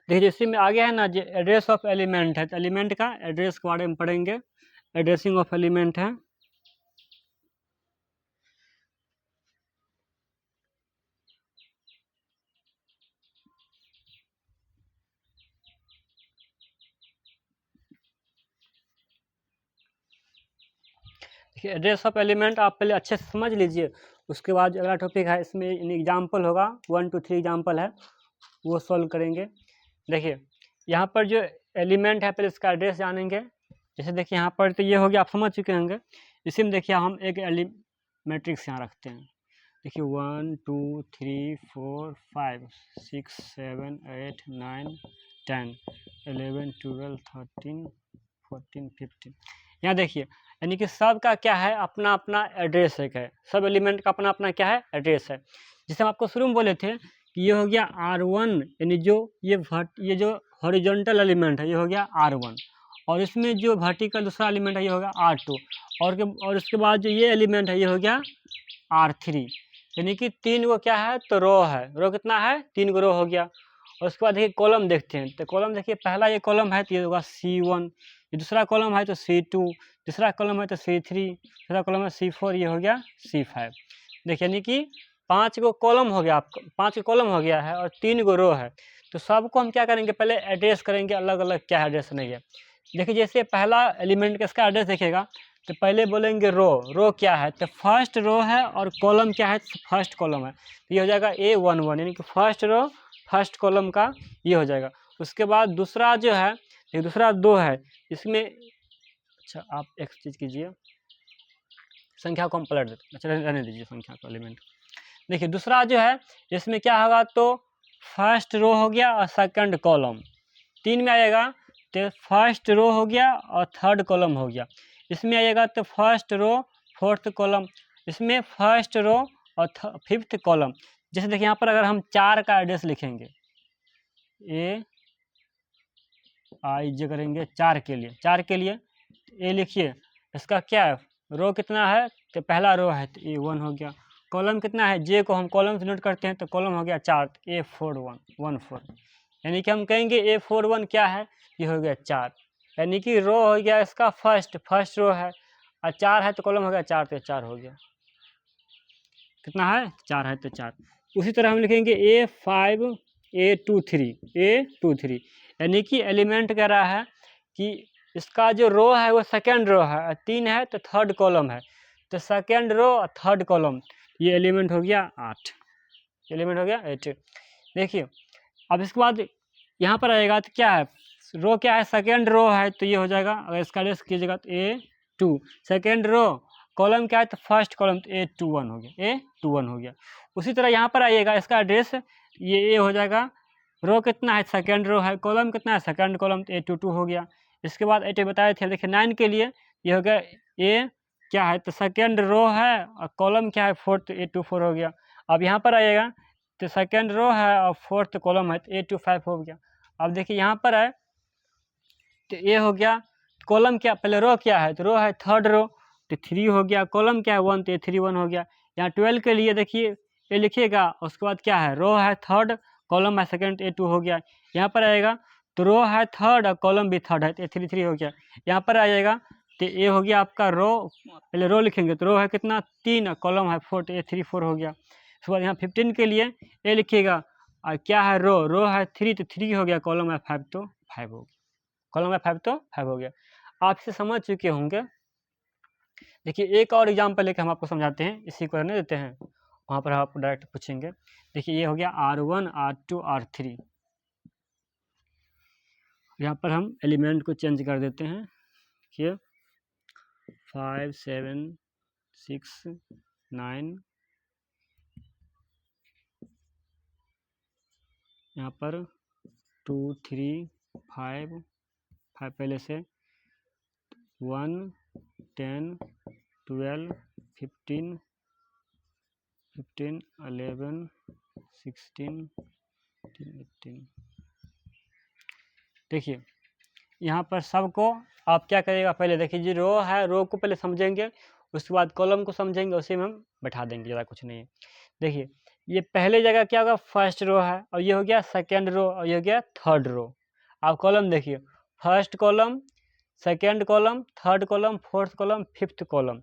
S1: देखिए जैसे में आगे है ना जो एड्रेस ऑफ एलिमेंट है, तो एलिमेंट का एड्रेस के बारे में पढ़ेंगे। एड्रेसिंग ऑफ एलिमेंट है। देखिए एड्रेस ऑफ एलिमेंट आप पहले अच्छे से समझ लीजिए, उसके बाद अगला टॉपिक है, इसमें एग्जाम्पल होगा 1 to 3 एग्जाम्पल है, वो सॉल्व करेंगे। देखिए यहाँ पर जो एलिमेंट है पहले इसका एड्रेस जानेंगे। जैसे देखिए यहाँ पर तो ये हो गया, आप समझ चुके होंगे। इसी में देखिए हम एक मैट्रिक्स यहाँ रखते हैं। देखिए 1 2 3 4 5 6 7 8 9 10 11 12 13 14 15। यहाँ देखिए यानी कि सब का क्या है, अपना अपना एड्रेस है, सब एलिमेंट का अपना अपना क्या है, एड्रेस है। जिसे हम आपको शुरू में बोले थे कि ये हो गया R1, यानी जो ये जो हॉरिजॉन्टल एलिमेंट है ये हो गया R1, और इसमें जो वर्टिकल दूसरा एलिमेंट है ये हो गया R2, और उसके बाद जो ये एलिमेंट है ये हो गया R3। यानी कि 3 गो क्या है, तो रो है। रो कितना है, 3 गो रो हो गया। और उसके बाद देखिए कॉलम देखते हैं, तो कॉलम देखिए पहला ये कॉलम है तो ये होगा C1, ये दूसरा कॉलम है तो C2, तीसरा कॉलम है तो C3, तीसरा कॉलम है C4, ये हो गया C5। देखिए यानी कि 5 गो कॉलम हो गया, आपका 5 गो कॉलम हो गया है और 3 गो रो है। तो सबको हम क्या करेंगे, पहले एड्रेस करेंगे, अलग अलग क्या एड्रेस नहीं है। देखिए जैसे पहला एलिमेंट का इसका एड्रेस देखेगा तो पहले बोलेंगे रो क्या है, तो फर्स्ट रो है, और कॉलम क्या है, फर्स्ट कॉलम है, तो ये हो जाएगा A11, यानी कि फर्स्ट रो फर्स्ट कॉलम का ये हो जाएगा। उसके बाद दूसरा जो है, ये दूसरा 2 है, इसमें अच्छा आप एक चीज़ कीजिए, संख्या को हम पलट देते, अच्छा रहने दीजिए संख्या को एलिमेंट। देखिए दूसरा जो है इसमें क्या होगा, तो फर्स्ट रो हो गया और सेकंड कॉलम, 3 में आएगा तो फर्स्ट रो हो गया और थर्ड कॉलम हो गया। इसमें आएगा तो फर्स्ट रो फोर्थ कॉलम, इसमें फर्स्ट रो और फिफ्थ कॉलम। जैसे देखिए यहाँ पर अगर हम 4 का एड्रेस लिखेंगे, A करेंगे 4 के लिए, ए लिखिए, इसका क्या है, रो कितना है, तो पहला रो है तो A1 हो गया। कॉलम कितना है, जे को हम कॉलम से नोट करते हैं, तो कॉलम हो गया 4, तो A41 यानी कि हम कहेंगे A41 क्या है, ये हो गया 4, यानी कि रो हो गया इसका फर्स्ट रो है, और 4 है तो कॉलम हो गया 4, तो 4 हो गया। कितना है, 4 है तो 4। उसी तरह हम लिखेंगे A23 यानी कि एलिमेंट कह रहा है कि इसका जो रो है वो सेकेंड रो है, 3 है तो थर्ड कॉलम है, तो सेकेंड रो और थर्ड कॉलम, ये एलिमेंट हो गया 8, एलिमेंट हो गया 8। देखिए अब इसके बाद यहाँ पर आएगा तो क्या है, रो क्या है, सेकेंड रो है, तो ये हो जाएगा, अगर इसका एड्रेस कीजिएगा तो A2, सेकेंड रो, कॉलम क्या है तो फर्स्ट कॉलम, तो A21 हो गया। उसी तरह यहाँ पर आइएगा, इसका एड्रेस ये A हो जाएगा, रो कितना है, सेकेंड रो है, कॉलम कितना है, सेकेंड कॉलम, तो A22 हो गया। इसके बाद 8 बताए थे, देखिए 9 के लिए ये हो गया A क्या है, तो सेकेंड रो है और कॉलम क्या है, फोर्थ, तो A24 हो गया। अब यहाँ पर आइएगा तो सेकेंड रो है और फोर्थ कॉलम है, तो A25 हो गया। अब देखिए यहाँ पर है तो ए हो गया, कॉलम क्या, पहले रो क्या है, तो रो है थर्ड रो, तो 3 हो गया, कॉलम क्या है 1, तो A31 हो गया। यहाँ 12 के लिए देखिए ये लिखिएगा, उसके बाद क्या है, रो है थर्ड, कॉलम है सेकंड, A2 हो गया। यहाँ पर आएगा तो रो है थर्ड और कॉलम भी थर्ड है, तो A33 हो गया। यहाँ पर आ जाएगा तो ए हो गया आपका रो, पहले रो लिखेंगे तो रो है कितना 3 और कॉलम है 4, तो A34 हो गया। उसके बाद यहाँ 15 के लिए ए लिखिएगा, और क्या है, रो है 3, तो 3 हो गया, कॉलम है 5, तो 5 हो गया, कॉलम में 5, तो 5 हो गया। आप इसे समझ चुके होंगे। देखिए एक और एग्जाम्पल लेकर हम आपको समझाते हैं, इसी को रहने देते हैं, वहाँ पर आप डायरेक्ट पूछेंगे। देखिए ये हो गया R1 R2 R3, यहाँ पर हम एलिमेंट को चेंज कर देते हैं। देखिए 5 7 6 9, यहाँ पर 2 3 5 पहले से 1 10 12 15 11 16 18। देखिए यहाँ पर सबको आप क्या करिएगा, पहले देखिए जी रो है, रो को पहले समझेंगे, उसके बाद कॉलम को समझेंगे, उसी में हम बैठा देंगे, ज़्यादा कुछ नहीं है। देखिए ये पहले जगह क्या होगा, फर्स्ट रो है, और ये हो गया सेकेंड रो, और ये हो गया थर्ड रो। आप कॉलम देखिए, first column, second column, third column, fourth column, fifth column.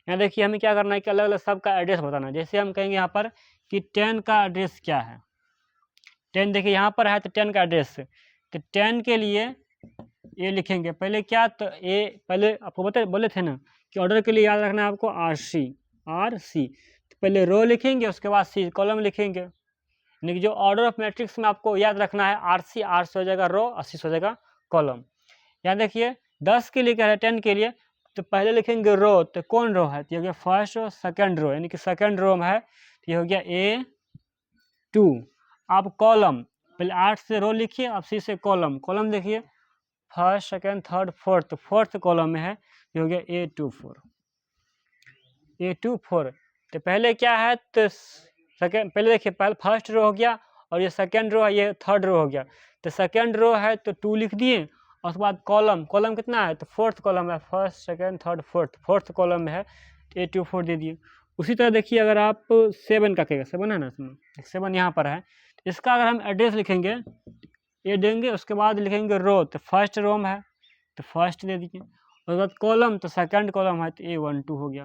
S1: यहाँ देखिए हमें क्या करना है कि अलग अलग सब का एड्रेस बताना है। जैसे हम कहेंगे यहाँ पर कि 10 का एड्रेस क्या है। 10 देखिए यहाँ पर है तो 10 का एड्रेस, तो 10 के लिए ये लिखेंगे पहले क्या, तो ये पहले आपको बोले थे ना कि ऑर्डर के लिए याद रखना है आपको आर सी। तो पहले रो लिखेंगे, उसके बाद सी कॉलम लिखेंगे। यानी कि जो ऑर्डर ऑफ मैट्रिक्स में आपको याद रखना है आर सी हो जाएगा रो और सी हो जाएगा कॉलम। यहाँ देखिए 10 के लिए क्या है, 10 के लिए तो पहले लिखेंगे रो, तो कौन रो है, तो ये हो गया फर्स्ट रो, सेकेंड रो, यानी कि सेकेंड रो में है तो ये हो गया A2। आप कॉलम पहले 8 से रो लिखिए, अब सी से कॉलम। कॉलम देखिए first, second, third, fourth, fourth column में है, ये हो गया A24। तो पहले क्या है, तो सेकेंड पहले देखिए पहले फर्स्ट रो हो गया और ये सेकेंड रो है, ये थर्ड रो हो गया। तो सेकेंड रो है तो 2 लिख दिए, और उसके बाद कॉलम, कॉलम कितना है, तो फोर्थ कॉलम है, first, second, third, fourth column में है तो A24 दे दिए। उसी तरह देखिए अगर आप 7 का कहेगा, 7 है ना, इसमें 7 यहाँ पर है, इसका अगर हम एड्रेस लिखेंगे ये देंगे, उसके बाद लिखेंगे रो, तो फर्स्ट रो में है तो फर्स्ट दे दीजिए, उसके बाद कॉलम तो सेकंड कॉलम है तो A12 हो गया।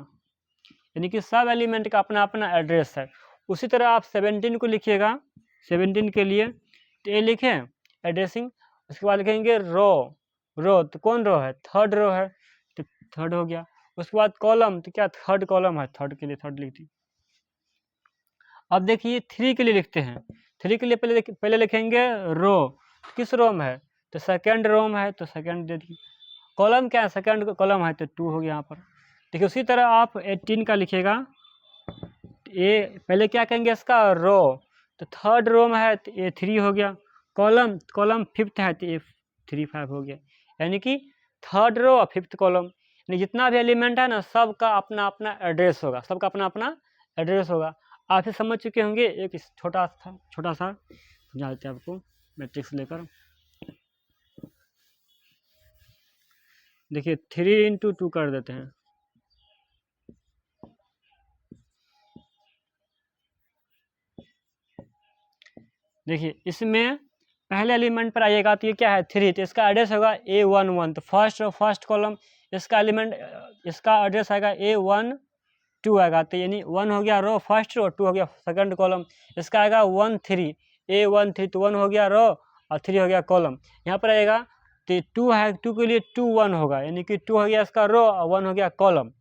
S1: यानी कि सब एलिमेंट का अपना अपना एड्रेस है। उसी तरह आप 17 को लिखिएगा, 17 के लिए तो ये लिखें एड्रेसिंग, उसके बाद लिखेंगे रो तो कौन रो है, थर्ड रो है तो थर्ड हो गया। उसके बाद कॉलम तो क्या थर्ड कॉलम है, थर्ड के लिए थर्ड लिख दी। अब देखिए 3 के लिए लिखते हैं, 3 के लिए पहले लिखेंगे रो, किस रो में है, तो सेकेंड रो में है तो सेकेंड दे दी। कॉलम क्या है, सेकेंड कॉलम है तो 2 हो गया यहाँ पर। देखिए उसी तरह आप 18 का लिखिएगा, ये पहले क्या कहेंगे इसका रो, तो थर्ड रो में है तो A3 हो गया। कॉलम फिफ्थ है तो A35 हो गया। यानी कि थर्ड रो और फिफ्थ कॉलम, यानी जितना भी एलिमेंट है ना सबका अपना अपना एड्रेस होगा, सबका अपना अपना एड्रेस होगा। आप ही समझ चुके होंगे। एक छोटा सा समझा देते हैं आपको मैट्रिक्स लेकर। देखिए 3 × 2 कर देते हैं। देखिए इसमें पहले एलिमेंट पर आइएगा तो ये क्या है 3, तो इसका एड्रेस होगा A11, तो फर्स्ट रो फर्स्ट कॉलम, इसका एलिमेंट इसका एड्रेस आएगा A12 आएगा, तो यानी 1 हो गया रो फर्स्ट रो, 2 हो गया सेकंड कॉलम। इसका आएगा 13, A13 तो 1 हो गया रो और 3 हो गया कॉलम। यहाँ पर आएगा तो 2 है, 2 के लिए 2 1 होगा, यानी कि 2 हो गया इसका रो और 1 हो गया कॉलम।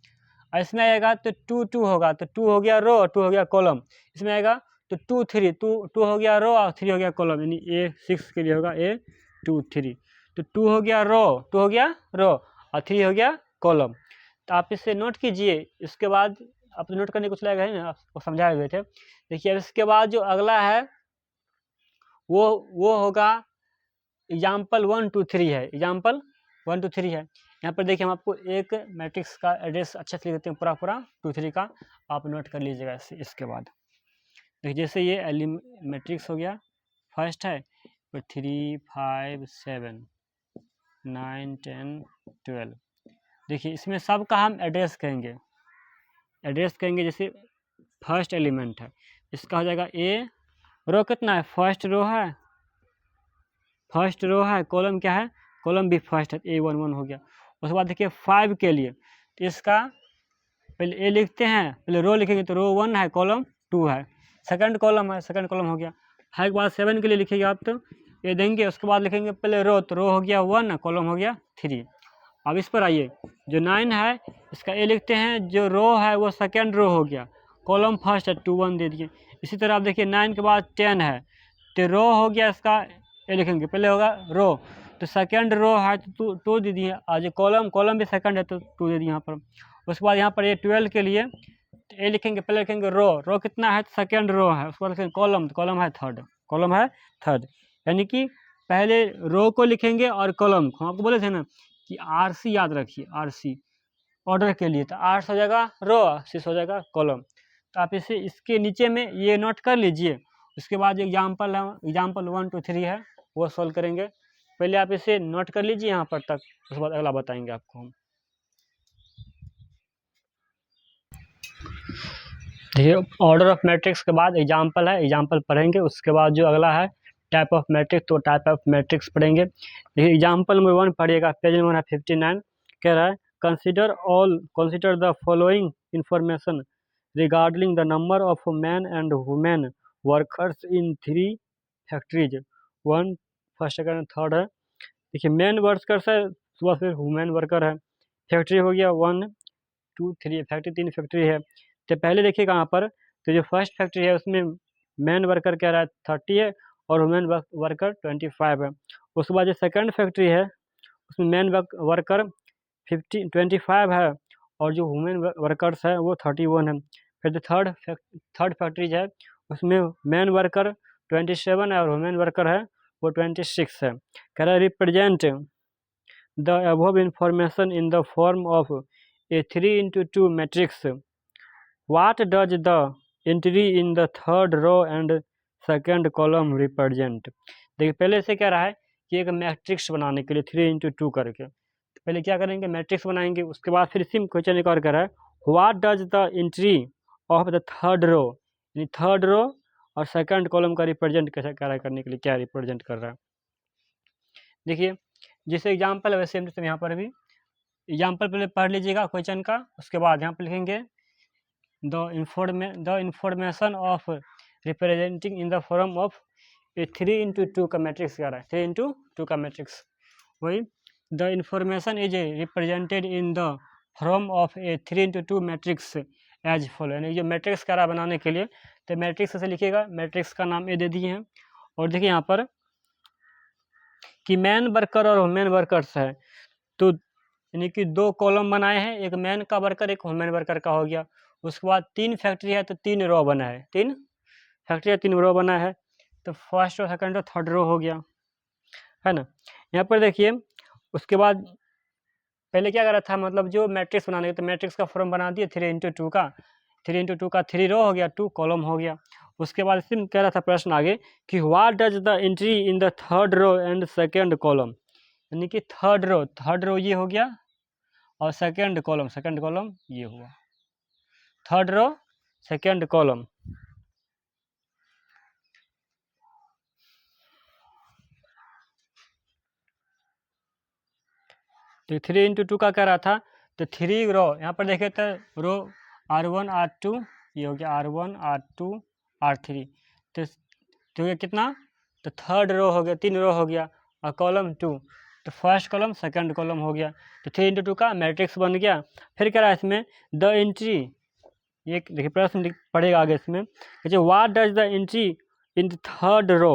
S1: इसमें आएगा तो 2 2 होगा, तो 2 हो गया रो और 2 हो गया कॉलम। इसमें आएगा तो 2 3, 2 हो गया रो और 3 हो गया कॉलम, यानी A6 के लिए होगा A23। तो 2 हो गया रो और 3 हो गया कॉलम। तो आप इसे नोट कीजिए। इसके बाद आप नोट करने कुछ लगेगा ही ना, आपको समझाए हुए थे। देखिए इसके बाद जो अगला है वो होगा एग्जाम्पल 1 2 3 है, एग्जाम्पल 1 2 3 है। यहाँ पर देखिए हम आपको एक मैट्रिक्स का एड्रेस अच्छा से लिख देते हैं, पूरा 2 3 का आप नोट कर लीजिएगा। इसके बाद देखिए जैसे ये मैट्रिक्स हो गया, फर्स्ट है 3 5 7 9 10 12। देखिए इसमें सब का हम एड्रेस कहेंगे, जैसे फर्स्ट एलिमेंट है इसका हो जाएगा A, रो कितना है, फर्स्ट रो है, कॉलम क्या है, कॉलम भी फर्स्ट है, A11 हो गया। उसके बाद देखिए 5 के लिए तो इसका पहले A लिखते हैं, पहले रो लिखेंगे तो रो 1 है, कॉलम 2 है, सेकंड कॉलम है, सेकंड कॉलम हो गया। है के बाद 7 के लिए लिखिएगा आप तो ये देंगे, उसके बाद लिखेंगे पहले रो, तो रो हो गया 1, कॉलम हो गया 3। अब इस पर आइए, जो 9 है इसका A लिखते हैं, जो रो है वो सेकेंड रो हो गया, कॉलम फर्स्ट है 2 1 दे दिए। इसी तरह आप देखिए 9 के बाद 10 है तो रो हो गया, इसका A लिखेंगे, पहले होगा रो तो सेकेंड रो है तो 2 दे दिए, आज कॉलम भी सेकंड है तो 2 दे दिए यहाँ पर। उसके बाद यहाँ पर ये 12 के लिए तो A लिखेंगे, पहले लिखेंगे रो कितना है, सेकेंड रो है, उसके बाद लिखेंगे कॉलम, तो कॉलम है थर्ड। यानी कि पहले रो को लिखेंगे और कॉलम को। आपको बोले थे ना कि RC याद रखिए, RC ऑर्डर के लिए, तो 8 हो जाएगा रो, 6 हो जाएगा कॉलम। तो आप इसे इसके नीचे में ये नोट कर लीजिए। उसके बाद एग्जाम्पल 1 2 3 है वो सॉल्व करेंगे। पहले आप इसे नोट कर लीजिए यहाँ पर तक, उसके बाद अगला बताएंगे आपको हम। देखिए ऑर्डर ऑफ मैट्रिक्स के बाद एग्जाम्पल है, एग्जाम्पल पढ़ेंगे। उसके बाद जो अगला है टाइप ऑफ मैट्रिक्स, तो टाइप ऑफ मैट्रिक्स पढ़ेंगे। देखिए एग्जाम्पल नंबर 1 पढ़िएगा, पेज नंबर है 59। कह रहा है consider the following information regarding the number of man and women workers in 3 factories. 1 first second third है। देखिए मैन वर्कर्स है, सुबह फिर वुमेन वर्कर है। फैक्ट्री हो गया 1 2 3, फैक्ट्री 3 फैक्ट्री है। तो पहले देखिए कहाँ पर, तो जो फर्स्ट फैक्ट्री है उसमें मैन वर्कर कह रहा है 30 है और वुमेन वर्कर 25 है। उसके बाद जो सेकंड फैक्ट्री है उसमें मैन वर्कर 25 है और जो वुमेन वर्कर्स है वो 31 है। फिर जो थर्ड फैक्ट्री है उसमें मैन वर्कर 27 है और वुमेन वर्कर है वो 26 है। कह रहा है represent the above information in the form of a 3x2 matrix. What does the entry in the third row and second column represent? देखिए पहले से कह रहा है कि एक मैट्रिक्स बनाने के लिए 3x2 करके, तो पहले क्या करेंगे, मैट्रिक्स बनाएंगे। उसके बाद फिर इसी क्वेश्चन एक और कह रहा है what does the entry of the third row, यानी थर्ड रो और सेकंड कॉलम का रिप्रेजेंट कैसे करने के लिए क्या रिप्रेजेंट कर रहा है। देखिए जैसे एग्जाम्पल है वैसे सेम यहाँ पर भी एग्जाम्पल पहले पढ़ लीजिएगा क्वेश्चन का, उसके बाद यहाँ पर लिखेंगे the information of representing in the form of a 3x2 का मैट्रिक्स कह रहा है, 3x2 का मैट्रिक्स। वही the information is represented in the form of a 3x2 matrix as follow, यानी जो मैट्रिक्स कह रहा है बनाने के लिए, तो मैट्रिक्स से लिखिएगा। मैट्रिक्स का नाम ये दे दिए हैं। और देखिए यहाँ पर कि मैन वर्कर और वुमेन वर्कर्स है, तो यानी कि 2 कॉलम बनाए हैं, एक मैन का वर्कर एक वुमेन वर्कर का हो गया। उसके बाद 3 फैक्ट्री है तो 3 रो बना है, 3 फैक्ट्री है 3 रो बना है, तो first row second row third row हो गया, है ना। यहाँ पर देखिए उसके बाद पहले क्या कर रहा था, मतलब जो मैट्रिक्स बनाने, तो मैट्रिक्स का फॉर्म बना दिए 3x2 का, 3x2 का 3 रो हो गया, 2 कॉलम हो गया। उसके बाद इसी में कह रहा था प्रश्न आगे कि what does the entry in the third row and second column, यानी कि थर्ड रो ये हो गया और सेकेंड कॉलम ये हुआ। थर्ड रो सेकेंड कॉलम, तो 3x2 का कह रहा था, तो 3 रो यहाँ पर देखे तो रो R1 R2 ये हो गया, R1 R2 R3, तो ये कितना, तो थर्ड रो हो गया, 3 रो हो गया, और कॉलम 2, तो फर्स्ट कॉलम सेकंड कॉलम हो गया। तो 3x2 का मैट्रिक्स बन गया। फिर कह रहा है इसमें द एंट्री, ये देखिए प्रश्न पढ़ेगा आगे इसमें, what does the entry in the third row,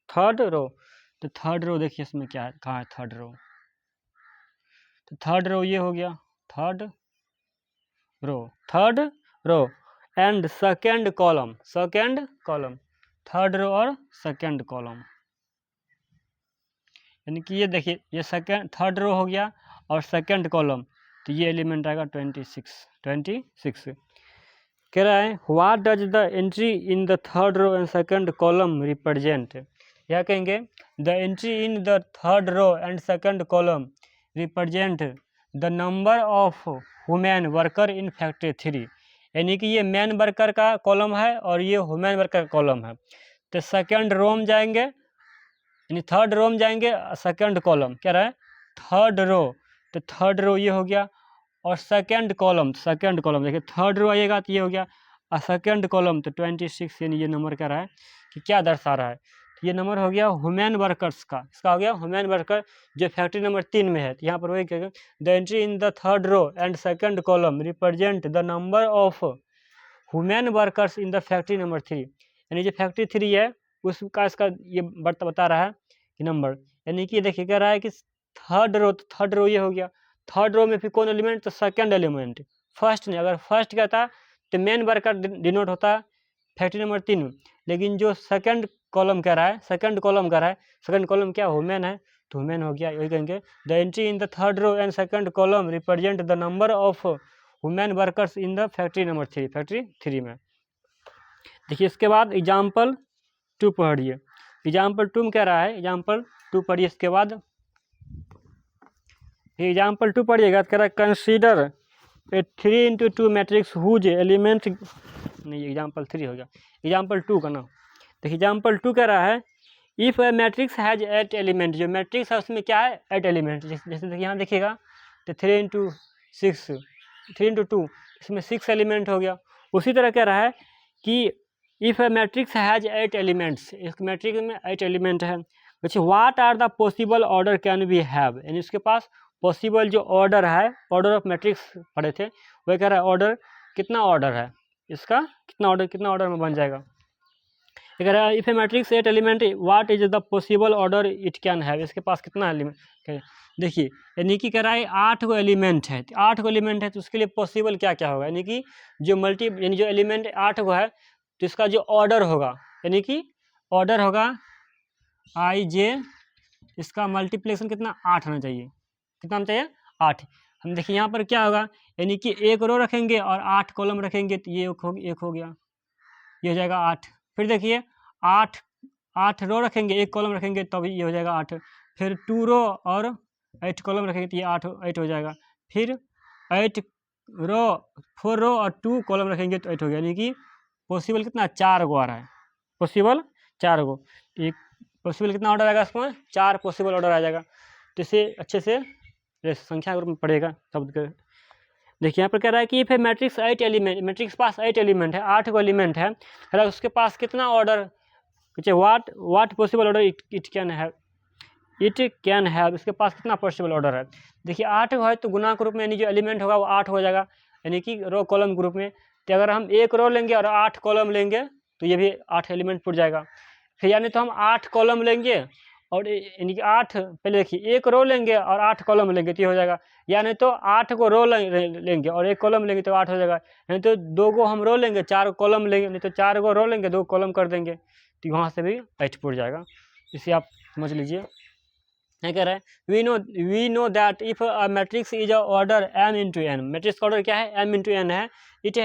S1: तो थर्ड रो देखिए इसमें क्या है, कहाँ है थर्ड रो, तो थर्ड रो ये हो गया, third row and second column, third row और सेकेंड कॉलम, यानी कि ये देखिए ये थर्ड रो हो गया और सेकेंड कॉलम, तो ये एलिमेंट आएगा 26। कह रहा है what does the entry in the third row and second column represent, या कहेंगे the entry in the third row and second column represent the number of women worker in factory 3, यानी कि ये मैन वर्कर का column है और ये women worker का कॉलम है। तो सेकेंड रो में जाएंगे, यानी थर्ड रो में जाएंगे, सेकेंड कॉलम कह रहा है थर्ड रो, तो थर्ड रो ये हो गया, और सेकेंड कॉलम देखिए थर्ड रो आएगा तो ये हो गया, और सेकेंड कॉलम तो 26, यानी ये नंबर कह रहा है कि क्या दर्शा रहा है, तो ये नंबर हो गया वुमेन वर्कर्स का, इसका हो गया वुमेन वर्कर जो फैक्ट्री नंबर 3 में है। तो यहाँ पर वही कहेगा the entry in the third row and second column represent the number of women workers in the factory number 3, यानी जो फैक्ट्री 3 है उसका इसका ये बता रहा है कि नंबर, यानी कि देखिए कह रहा है कि थर्ड रो ये हो गया, थर्ड रो में फिर कौन एलिमेंट, तो सेकंड एलिमेंट, फर्स्ट नहीं। अगर फर्स्ट कहता तो मेन वर्कर डिनोट होता फैक्ट्री नंबर 3 में, लेकिन जो सेकंड कॉलम कह रहा है, सेकंड कॉलम क्या वुमेन है, तो वुमेन हो गया। वही कहेंगे the entry in the third row and second column represent the number of women workers in the factory number 3, factory 3 में। देखिए इसके बाद एग्जाम्पल 2 पढ़िए, एग्जाम्पल 2 में कह रहा है, एग्जाम्पल 2 पढ़िए, इसके बाद एग्जाम्पल 2 पढ़िएगा, कह रहा है consider a 3x2 matrix whose element, नहीं एग्जाम्पल 3 हो गया, एग्जाम्पल 2 का ना। देखिए एग्जाम्पल 2 कह रहा है इफ मैट्रिक्स हैज 8 एलिमेंट, जो मैट्रिक्स है उसमें क्या है 8 एलिमेंट, जैसे यहाँ देखिएगा तो 3 इंटू 6, 3 इंटू 2, इसमें 6 एलिमेंट हो गया। उसी तरह कह रहा है कि इफ मैट्रिक्स हैज 8 एलिमेंट्स, इस मैट्रिक्स में 8 एलिमेंट है, अच्छा what are the possible order can we have, यानी उसके पास पॉसिबल जो ऑर्डर है, ऑर्डर ऑफ मैट्रिक्स पढ़े थे, वह कह रहा है ऑर्डर कितना ऑर्डर है इसका, कितना ऑर्डर में बन जाएगा। अगर if a matrix 8 element what is the possible order it can have, इसके पास कितना एलिमेंट, देखिए यानी कि कह रहा है 8 गो एलिमेंट है, 8 गो एलिमेंट है तो उसके लिए पॉसिबल क्या क्या होगा, यानी कि जो यानी जो एलिमेंट 8 गो है तो इसका जो ऑर्डर होगा, यानी कि ऑर्डर होगा आई जे, इसका मल्टीप्लिकेशन कितना 8 होना चाहिए, कितना होना चाहिए 8। हम देखिए यहाँ पर क्या होगा, यानी कि एक रो रखेंगे और 8 कॉलम रखेंगे तो ये एक हो गया, ये हो जाएगा 8। फिर देखिए 8 रो रखेंगे, एक कॉलम रखेंगे तब ये हो जाएगा 8। फिर 2 रो और 8 कॉलम रखेंगे तो ये 8 हो जाएगा। फिर 8 रो 4 रो और 2 कॉलम रखेंगे तो 8 हो गया, यानी कि पॉसिबल कितना 4 गो आ रहा है, पॉसिबल 4 गो। एक पॉसिबल कितना ऑर्डर आएगा इसमें 4 पॉसिबल ऑर्डर आ जाएगा। तो इसे अच्छे से संख्या ग्रुप में पढ़ेगा शब्द के। देखिए यहाँ पर कह रहा है कि if a matrix 8 element, matrix पास 8 एलिमेंट है, 8 गो एलिमेंट है, अगर उसके पास कितना order, what possible order it can have, इसके पास कितना पॉसिबल ऑर्डर है। देखिए 8 है तो गुना के रूप में यानी जो एलिमेंट होगा वो 8 हो जाएगा, यानी कि रो कॉलम ग्रुप में। तो अगर हम एक रो लेंगे और 8 कॉलम लेंगे तो ये भी 8 एलिमेंट पुट जाएगा। फिर यानी तो हम 8 कॉलम लेंगे और यानी कि 8, पहले देखिए एक रो लेंगे और 8 कॉलम लेंगे तो ये हो जाएगा, यानी तो 8 को रो लेंगे और एक कॉलम लेंगे तो 8 हो जाएगा, यानी तो 2 गो हम रो लेंगे 4 कॉलम लेंगे, नहीं तो 4 गो रो लेंगे 2 कॉलम कर देंगे तो वहाँ से भी 8 पुट जाएगा। इसे आप समझ लीजिए। क्या कह रहा है, we know that if a matrix is a order m into N, matrix का ऑर्डर क्या है m इंटू एन है, it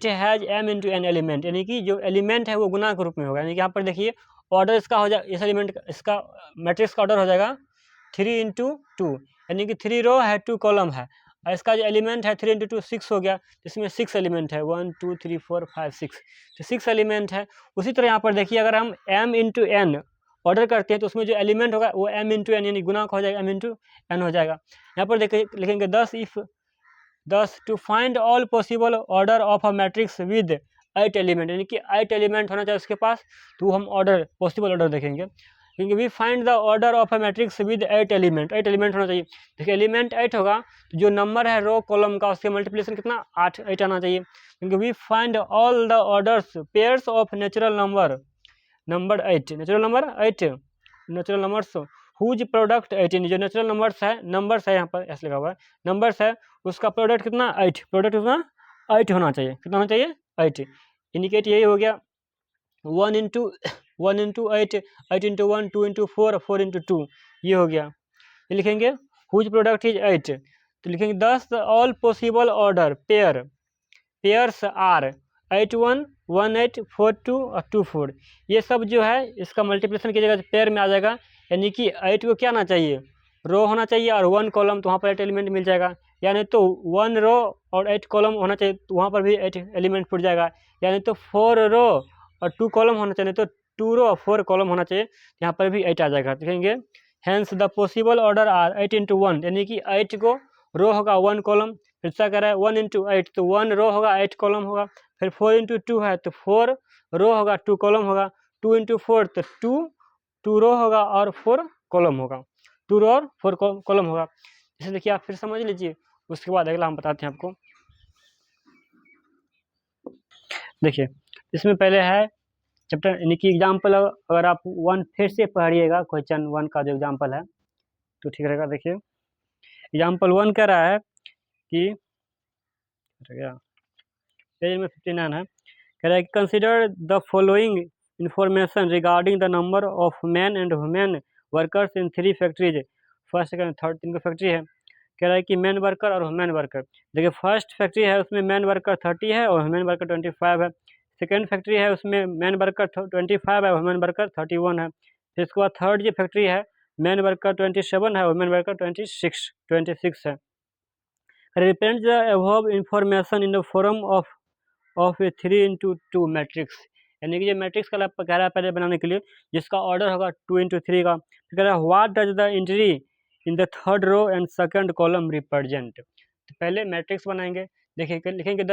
S1: has m into N element, यानी कि जो एलिमेंट है वो गुना के रूप में होगा। यानी कि यहाँ पर देखिए ऑर्डर इसका हो जाए, इस एलिमेंट इसका मैट्रिक्स का ऑर्डर हो जाएगा 3 इंटू 2, यानी कि 3 रो है 2 कॉलम है, और इसका जो एलिमेंट है 3 इंटू 2 6 हो गया, इसमें 6 एलिमेंट है 1 2 3 4 5 6, तो 6 एलिमेंट है। उसी तरह यहाँ पर देखिए अगर हम m इंटू एन ऑर्डर करते हैं तो उसमें जो एलिमेंट होगा वो m इंटू एन यानी गुना का हो जाएगा, m इंटू एन हो जाएगा। यहाँ पर देखिए लिखेंगे 10 to find all possible order of a matrix with 8 element, यानी कि 8 एलिमेंट होना चाहिए उसके पास, तो हम ऑर्डर पॉसिबल ऑर्डर देखेंगे, क्योंकि we find the order of a matrix with 8 element, 8 element होना चाहिए। देखिए एलिमेंट 8 होगा तो जो नंबर है रो कॉलम का उसके मल्टीप्लिकेशन कितना 8 आना चाहिए, क्योंकि we find all the orders pairs of natural number 8, natural numbers whose product 18, जो नेचुरल नंबर्स है यहाँ पर ऐसे लिखा हुआ है नंबर्स है, उसका प्रोडक्ट कितना 8, प्रोडक्ट कितना 8 होना चाहिए, कितना होना चाहिए 8, इंडिकेट यही हो गया 1 इंटू 8, 8 इंटू 1, 2 इंटू 4, 4 इंटू 2, ये हो गया। ये लिखेंगे हुज प्रोडक्ट इज 8, तो लिखेंगे 10 all possible order pairs are 8 1 1 8 4 2 और 2 4, ये सब जो है इसका मल्टीप्लिकेशन कीजिएगा तो पेयर में आ जाएगा, यानी कि 8 को क्या आना चाहिए रो होना चाहिए और 1 कॉलम, तो वहाँ पर 8 एलिमेंट मिल जाएगा, यानी तो 1 रो और 8 कॉलम होना चाहिए तो वहाँ पर भी 8 एलिमेंट पुट जाएगा, यानी तो 4 रो और 2 कॉलम होना चाहिए, तो 2 रो और 4 कॉलम होना चाहिए, यहाँ पर भी 8 आ जाएगा। देखेंगे hence the possible order are 8 into 1, यानी कि 8 को रो होगा 1 कॉलम, फिर क्या कह रहा है 1 इंटू 8 तो 1 रो होगा 8 कॉलम होगा, फिर 4 इंटू 2 है तो 4 रो होगा 2 कॉलम होगा, 2 इंटू 4 तो 2 रो होगा और 4 कॉलम होगा, 2 रो और 4 कॉलम होगा। इसे देखिए आप फिर समझ लीजिए, उसके बाद अगला हम बताते हैं आपको। देखिए इसमें पहले है चैप्टर यानी कि एग्जाम्पल, अगर आप 1 फिर से पढ़िएगा क्वेश्चन 1 का जो एग्जाम्पल है तो ठीक रहेगा। देखिए एग्जाम्पल 1 कह रहा है कि पेज में 59 है, कह रहा है कि consider the following information regarding the number of man and women workers in 3 factories, first second third 3 का फैक्ट्री है। कह रहा है कि मैन वर्कर और वुमेन वर्कर, देखिए फर्स्ट फैक्ट्री है उसमें मैन वर्कर 30 है और वुमेन वर्कर 25 है, सेकेंड फैक्ट्री है उसमें मैन वर्कर 25 है वुमेन वर्कर 31 है, फिर इसके बाद थर्ड जो फैक्ट्री है मैन वर्कर 27 है वुमेन वर्कर 26 है। Represent the above information in the form of a 3 into 2 matrix, यानी कि ये मैट्रिक्स का कह रहा है पहले बनाने के लिए, जिसका ऑर्डर होगा 2 × 3 का। फिर कह रहा है what does the entry in the third row and second column represent. तो पहले मैट्रिक्स बनाएंगे, देखिए लिखेंगे the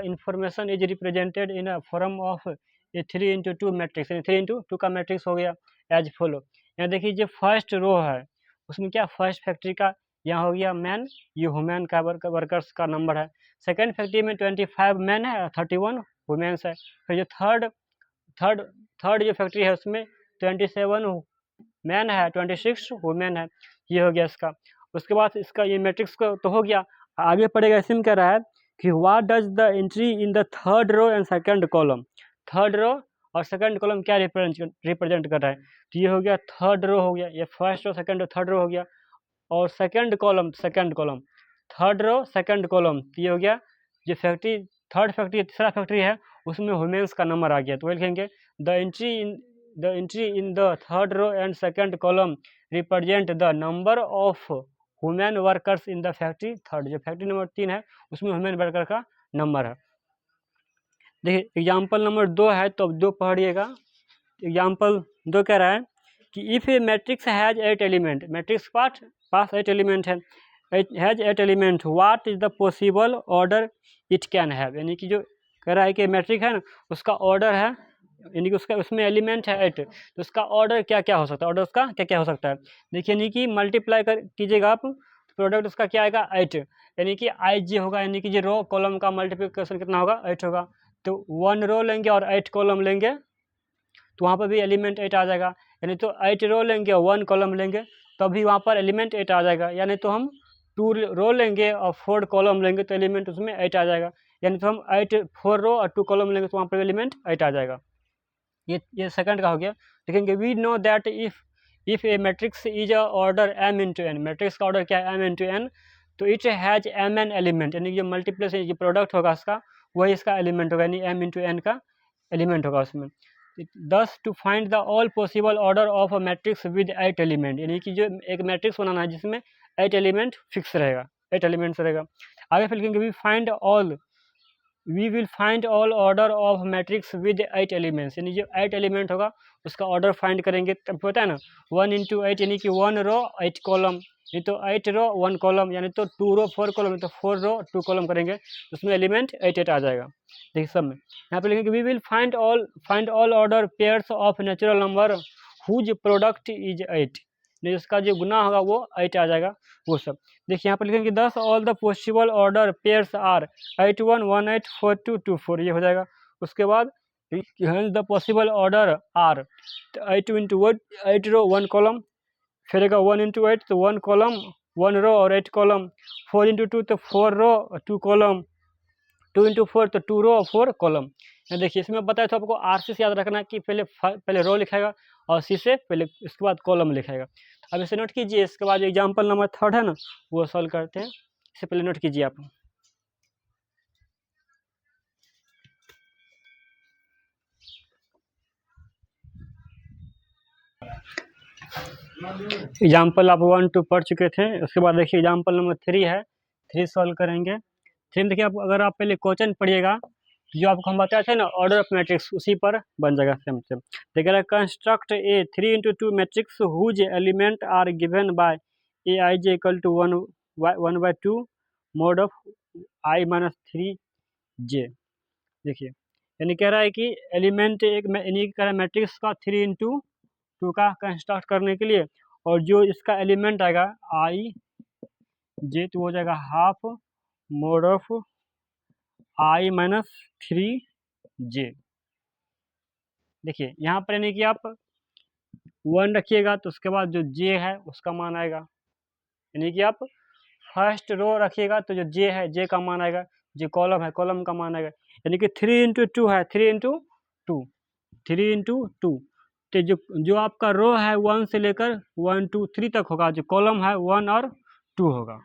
S1: information is represented in a form of a 3 × 2 matrix, यानी 3 × 2 का मैट्रिक्स हो गया एज फॉलो। यहाँ देखिए जो फर्स्ट रो है उसमें क्या फर्स्ट फैक्ट्री का यहाँ हो गया मैन, ये वुमेन का वर्कर्स का नंबर है। सेकंड फैक्ट्री में 25 मैन है, 31 वुमेन्स है। फिर जो थर्ड जो फैक्ट्री है उसमें 27 मैन है, 26 वुमेन है, ये हो गया इसका। उसके बाद इसका ये मैट्रिक्स को तो हो गया, आगे पड़ेगा इसी में कह रहा है कि what does the entry in the third row and second column. Third row और सेकंड कॉलम क्या रिप्रेजेंट कर रहा है, तो ये हो गया थर्ड रो हो गया, ये first row second row third row हो गया, और second column third row second column, ये हो गया जो फैक्ट्री थर्ड फैक्ट्री तीसरा फैक्ट्री है उसमें वुमेन्स का नंबर आ गया, तो वही लिखेंगे the entry in the third row and second column represent the number of women workers in the factory third. जो फैक्ट्री नंबर 3 है उसमें वुमेन वर्कर का नंबर है। देखिए एग्जाम्पल नंबर 2 है, तो अब 2 पढ़िएगा। एग्जाम्पल 2 कह रहा है कि if a matrix has 8 element, matrix पास 8 एलिमेंट है, has 8 element, what is the possible order it can have. यानी कि जो कह रहा है कि मैट्रिक्स है ना उसका ऑर्डर है, यानी कि उसका उसमें एलिमेंट है 8, तो उसका ऑर्डर क्या क्या हो सकता है, ऑर्डर उसका क्या क्या हो सकता है। देखिए यानी कि मल्टीप्लाई कीजिएगा आप, प्रोडक्ट उसका क्या आएगा 8, यानी कि आई जे होगा, यानी कि जो रो कॉलम का मल्टीप्लिकेशन कितना होगा 8 होगा। तो 1 रो लेंगे और 8 कॉलम लेंगे तो वहाँ पर भी एलिमेंट 8 आ जाएगा, यानी तो 8 रो लेंगे और 1 कॉलम लेंगे तभी वहाँ पर एलिमेंट 8 आ जाएगा, यानी तो हम 2 रो लेंगे और 4 कॉलम लेंगे तो एलिमेंट उसमें 8 आ जाएगा, यानी तो हम 4 रो और 2 कॉलम लेंगे तो वहाँ पर एलिमेंट 8 आ जाएगा। ये सेकंड का हो गया। देखेंगे we know that if a matrix is a order m × n, matrix का ऑर्डर क्या है m × n, तो इट हैज mn एलिमेंट, यानी जो मल्टीप्लिकेशन जो प्रोडक्ट होगा इसका वही इसका एलिमेंट होगा, यानी m × n का एलिमेंट होगा उसमें। दस to find the all possible order of a matrix with 8 element, यानी कि जो एक मैट्रिक्स बनाना है जिसमें 8 एलिमेंट फिक्स रहेगा, 8 एलिमेंट्स रहेगा। आगे फिर लिखेंगे we will find all order of matrix with 8 elements, यानी जो 8 एलिमेंट होगा उसका ऑर्डर फाइंड करेंगे। तब पता है ना 1 × 8 यानी कि 1 रो 8 कॉलम, ये तो 8 रो 1 कॉलम, यानी तो 2 रो 4 कॉलम, तो 4 रो 2 कॉलम करेंगे तो उसमें एलिमेंट 8 आ जाएगा। देखिए सब में यहाँ पे लिखेंगे we will find all order pairs of natural number whose product is 8, जिसका जो गुना होगा वो 8 आ जाएगा वो सब। देखिए यहाँ पर लिखेंगे 10 all the possible order pairs are 8 1 1 8 4 2 2 4, ये हो जाएगा। उसके बाद the possible order are 8 × 8 row 1 column, फिर 1 × 8 तो 1 कॉलम 1 रो और 8 कॉलम, 4 × 2 तो 4 रो 2 कॉलम, 2 × 4 तो 2 रो और 4 कॉलम। देखिए इसमें बताया तो आपको आर से याद रखना है कि पहले रो लिखाएगा और सी से पहले इसके बाद कॉलम लिखाएगा। अब इसे नोट कीजिए, इसके बाद एग्जाम्पल नंबर 3 है ना वो सॉल्व करते हैं, इससे पहले नोट कीजिए आप। एग्जाम्पल आप 1 2 पढ़ चुके थे, उसके बाद देखिए एग्जाम्पल नंबर 3 है, 3 सॉल्व करेंगे। 3 देखिए आप अगर आप पहले क्वेश्चन पढ़िएगा जो आपको हम बताए थे ना ऑर्डर ऑफ मैट्रिक्स उसी पर बन जाएगा सेम सेम। देखिए construct a 3 × 2 matrix whose element are given by A I J equal to 1/2 mod of i - 3j। देखिए यानी कह रहा है कि एलिमेंट एक यानी कह रहा है मैट्रिक्स का 3 × 2 का कंस्ट्रक्ट करने के लिए, और जो इसका एलिमेंट आएगा i j तो हो जाएगा half mod of i - 3j। देखिए यहाँ पर यानी कि आप 1 रखिएगा तो उसके बाद जो j है उसका मान आएगा, यानी कि आप फर्स्ट रो रखिएगा तो जो j है j का मान आएगा, जो कॉलम है कॉलम का मान आएगा, यानी कि 3 × 2 है 3 × 2 3 × 2, तो जो आपका रो है 1 से लेकर 1 2 3 तक होगा, जो कॉलम है 1 और 2 होगा,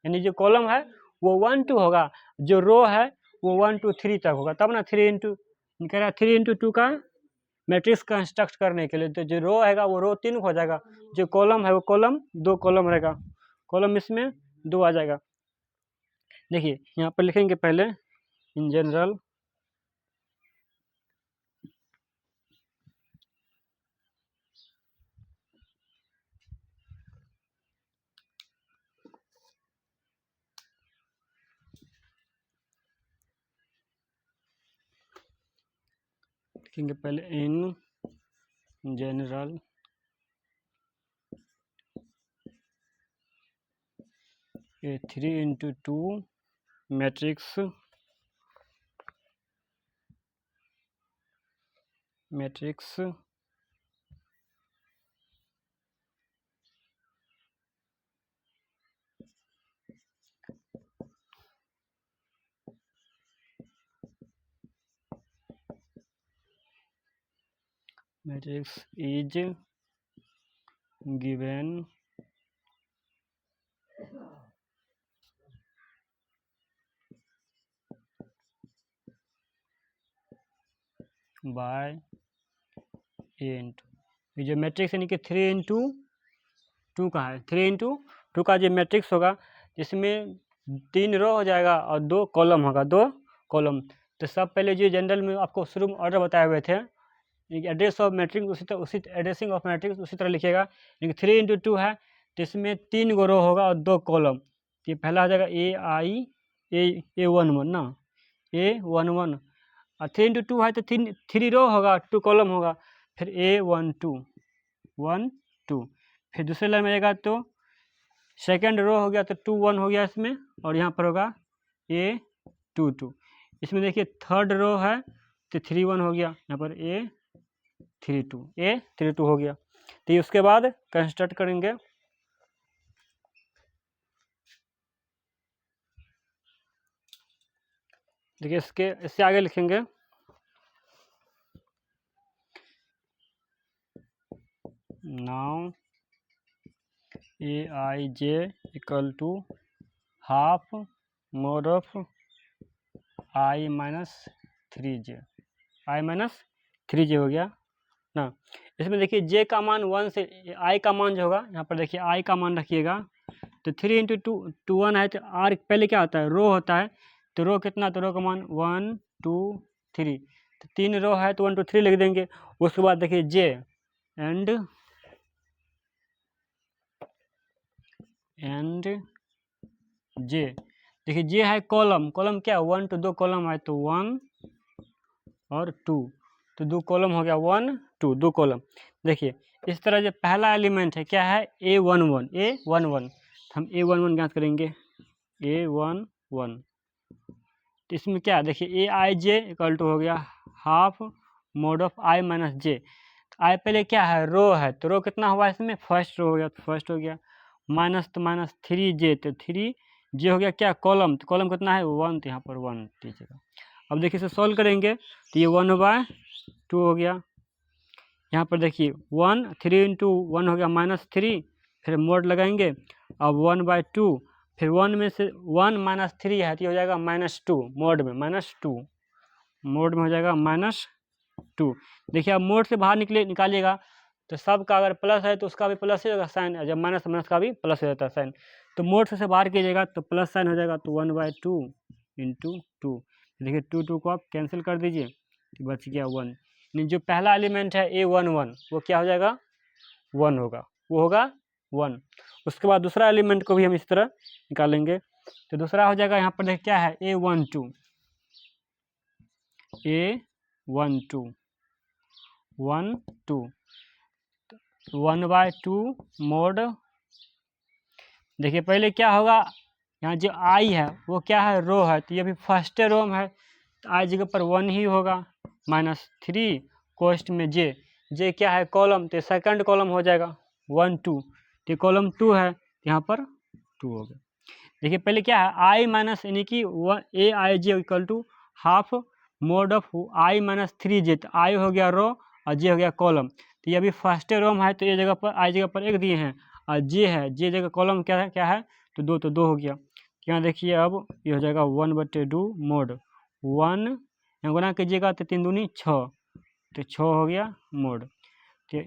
S1: यानी जो कॉलम है वो 1 2 होगा, जो रो है वो 1 2 3 तक होगा, तब ना 3 × कह रहा है 3 × 2 का मैट्रिक्स कंस्ट्रक्ट करने के लिए, तो जो रो आएगा वो रो 3 हो जाएगा, जो कॉलम है वो कॉलम 2 कॉलम रहेगा, कॉलम इसमें 2 आ जाएगा। देखिए यहाँ पर लिखेंगे पहले इन जनरल लिखेंगे पहले in general A 3x2 matrix is given by A into, ये जो मैट्रिक्स यानी कि 3x2 का है, 3x2 का जो मैट्रिक्स होगा जिसमें 3 रो हो जाएगा और 2 कॉलम होगा, 2 कॉलम। तो सब पहले जो जनरल में आपको शुरू में ऑर्डर बताए हुए थे, एड्रेस ऑफ मैट्रिक्स उसी एड्रेसिंग ऑफ मैट्रिक्स उसी तरह लिखिएगा। लेकिन 3x2 है तो इसमें 3 गो रो होगा और 2 कॉलम। तो ये पहला हो जाएगा A11 ना, A11 और 3x2 है तो 3 रो होगा, 2 कॉलम होगा, फिर A12 फिर दूसरे लाइन में आएगा तो सेकेंड रो हो गया तो 2 1 हो गया इसमें, और यहाँ पर होगा A22। इसमें देखिए थर्ड रो है तो 3 1 हो गया, यहाँ पर A32 हो गया। तो उसके बाद कंस्ट्रक्ट करेंगे, देखिए इससे आगे लिखेंगे now Aij equal to half mod of I minus 3j हो गया ना। इसमें देखिए j का मान 1 से I का मान जो होगा, यहाँ पर देखिए I का मान रखिएगा। तो 3 × 2 1 है तो R पहले क्या होता है, रो होता है। तो रो कितना, तो रो का मान 1 2 3, तो 3 रो है तो 1 2 3 लिख देंगे। उसके बाद देखिए j एंड j, देखिए j है कॉलम क्या 1 to 2 कॉलम है तो 1 और 2, तो 2 कॉलम हो गया, 1 2 2 कॉलम। देखिए इस तरह जो पहला एलिमेंट है क्या है A11 हम A11 ज्ञात करेंगे, A11 तो इसमें क्या है देखिए Aij इक्वल टू हो गया half mod of I minus j। I पहले क्या है, रो है, तो रो कितना हुआ इसमें, फर्स्ट रो हो गया, तो फर्स्ट हो गया, माइनस तो माइनस 3j, तो 3j हो गया क्या, कॉलम, तो कॉलम कितना है 1, तो यहाँ पर 1 दीजिएगा। अब देखिए इसे सॉल्व करेंगे तो ये 1/2 हो गया। यहाँ पर देखिए 3 × 1 हो गया -3, फिर मोड लगाएंगे, अब 1/2, फिर 1 में से 1 - 3 है तो ये हो जाएगा -2 मोड में, मोड में हो जाएगा -2। देखिए अब मोड से बाहर निकालिएगा तो सब का अगर प्लस है तो उसका भी प्लस ही होगा साइन, जब माइनस का भी प्लस हो जाता है साइन। तो मोड से बाहर कीजिएगा तो प्लस साइन हो जाएगा, तो 1/2 × 2। देखिए 2 को आप कैंसिल कर दीजिए तो बच गया 1। जो पहला एलिमेंट है A11 वो क्या हो जाएगा, 1 होगा, वो होगा 1। उसके बाद दूसरा एलिमेंट को भी हम इस तरह निकालेंगे तो दूसरा हो जाएगा, यहाँ पर देखिए क्या है A12 1 2 1/2 मोड। देखिए पहले क्या होगा, यहाँ जो I है वो क्या है, रो है, तो ये भी फर्स्ट रो में है तो I जगह पर 1 ही होगा, -3 कोस्ट में j क्या है कॉलम, तो सेकंड कॉलम हो जाएगा 1 2, तो कॉलम 2 है, यहाँ पर 2 हो गया। देखिए पहले क्या है I माइनस यानी कि Aij equal to half mod of I minus 3j, तो I हो गया रो और j हो गया कॉलम। तो ये अभी फर्स्ट रो में है तो ये जगह पर I जगह पर 1 दिए हैं और j है, j जगह कॉलम क्या है तो 2, तो 2 हो गया। यहाँ देखिए अब ये हो जाएगा 1/2 मोड 1, यहाँ गुना कीजिएगा तो 3 दूनी 6, तो 6 हो गया मोड, तो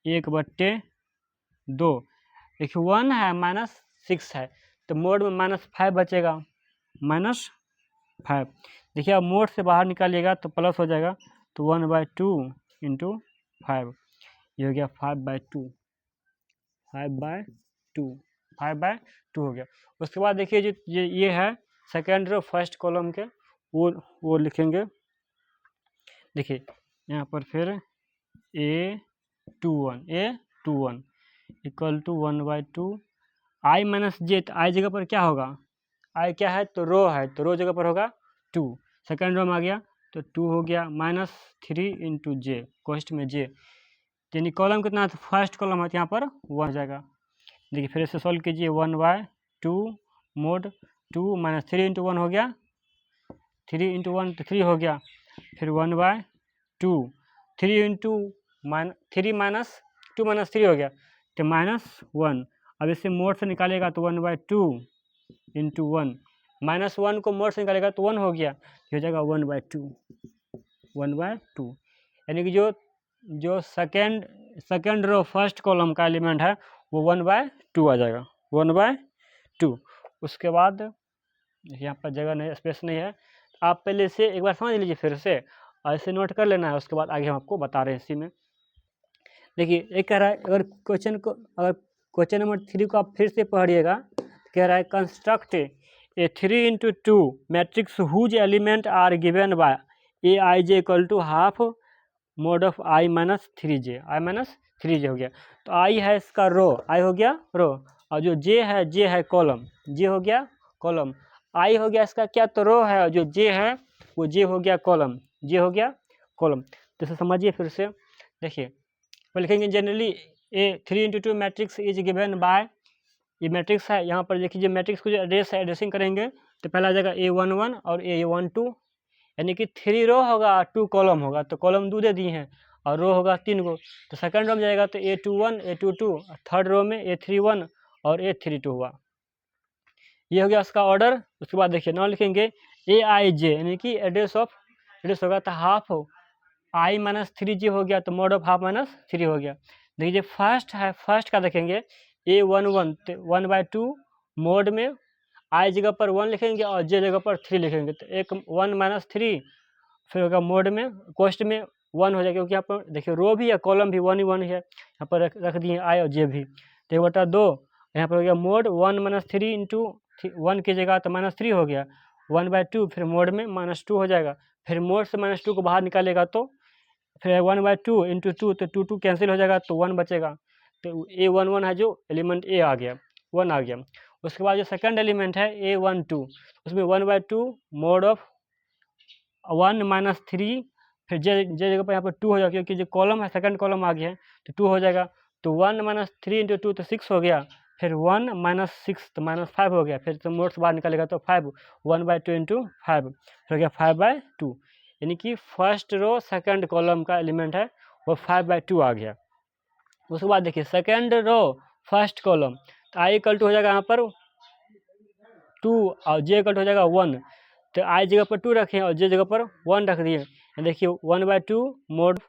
S1: 1/2। देखिए 1 है -6 है तो मोड में -5 बचेगा, -5। देखिए अब मोड से बाहर निकालिएगा तो प्लस हो जाएगा, तो 1/2 × 5, ये हो गया 5/2 हो गया। उसके बाद देखिए जो ये है सेकेंड रो फर्स्ट कॉलम के, वो लिखेंगे। देखिए यहाँ पर फिर A21 equal to 1/2 I minus J. तो आई जगह पर क्या होगा, आई क्या है तो रो है, तो रो जगह पर होगा 2, सेकेंड रो में आ गया तो 2 हो गया, -3 इंटू जे, कॉस्ट में जे, यानी कॉलम कितना है तो फर्स्ट कॉलम है तो यहाँ पर 1 हो जाएगा। देखिए फिर इसे सॉल्व कीजिए, 1/2 मोड 2 -3 इंटू 1 हो गया, 3 इंटू 1 तो 3 हो गया, फिर 1/2 3 इंटू -3 माइनस 2 माइनस 3 हो गया तो -1। अब इसे मोड से निकालेगा तो 1/2 इंटू 1, -1 को मोड से निकालेगा तो 1 हो गया, हो जाएगा 1/2 यानी कि जो सेकेंड रो फर्स्ट कॉलम का एलिमेंट है वो 1/2 आ जाएगा, 1/2। उसके बाद यहाँ पर जगह नहीं, स्पेस नहीं है, आप पहले इसे एक बार समझ लीजिए फिर से और इसे नोट कर लेना है, उसके बाद आगे हम आपको बता रहे हैं इसी में। देखिए एक कह रहा है, अगर क्वेश्चन नंबर 3 को आप फिर से पढ़िएगा, कह रहा है construct a 3 into 2 matrix whose element are given by Aij equal to half mod of i minus 3j, i minus 3j हो गया। तो i है इसका रो, i हो गया रो, और जो j है कॉलम, j हो गया कॉलम, i हो गया इसका क्या तो रो है, और जो j है वो j हो गया कॉलम, j हो गया कॉलम। तो इसे समझिए फिर से, देखिए वो लिखेंगे generally A 3 into 2 matrix is given by, ये मैट्रिक्स है, यहाँ पर देखिए मैट्रिक्स को जो एड्रेस है, एड्रेसिंग करेंगे तो पहला आ जाएगा A11 और A12, यानी कि 3 रो होगा 2 कॉलम होगा, तो कॉलम 2 दे दिए हैं और रो होगा 3 गो, तो सेकंड रो में जाएगा तो A21 A22, थर्ड रो में A31 और A32 हुआ। ये हो गया उसका ऑर्डर। उसके बाद देखिए नाउ लिखेंगे Aij, यानी कि एड्रेस होगा तो हाफ i माइनस 3j हो गया, तो मोड ऑफ हाफ माइनस 3 हो गया। देखिए फर्स्ट है, फर्स्ट का देखेंगे A11 तो 1/2 मोड में i जगह पर 1 लिखेंगे और j जगह पर 3 लिखेंगे, तो एक 1 माइनस 3, फिर होगा मोड में कॉस्ट में 1 हो जाएगा, क्योंकि यहाँ पर देखिए रो भी है कॉलम भी 1 ही 1 है, यहाँ पर रख दिए i और j भी, तो 1/2 यहाँ पर हो गया मोड 1 माइनस 3 इंटू 1 की जगह तो -3 हो गया, 1/2 फिर मोड में -2 हो जाएगा, फिर मोड से -2 को बाहर निकालेगा तो फिर 1/2 इंटू 2 तो 2 कैंसिल हो जाएगा तो 1 बचेगा, तो A11 है जो एलिमेंट A आ गया, 1 आ गया। उसके बाद जो सेकंड एलिमेंट है A12, उसमें 1/2 मोड ऑफ 1 माइनस 3, फिर जे जगह पर यहाँ पर 2 हो जाएगा, क्योंकि जो कॉलम है सेकंड कॉलम आ गया है तो 2 हो जाएगा, तो 1 माइनस 3 इंटू 2 तो 6 हो गया, फिर 1 माइनस 6 तो -5 हो गया, फिर तो मोड से बाहर निकालेगा तो 5, 1/2 इंटू 5 फिर हो गया 5/2, यानी कि फर्स्ट रो सेकंड कॉलम का एलिमेंट है वो 5/2 आ गया। उसके बाद देखिए सेकंड रो फर्स्ट कॉलम, तो i इक्वल टू हो जाएगा यहाँ पर 2 और j इक्वल टू हो जाएगा 1, तो i जगह पर 2 रखें और j जगह पर 1 रख दिए, देखिए 1/2 मोड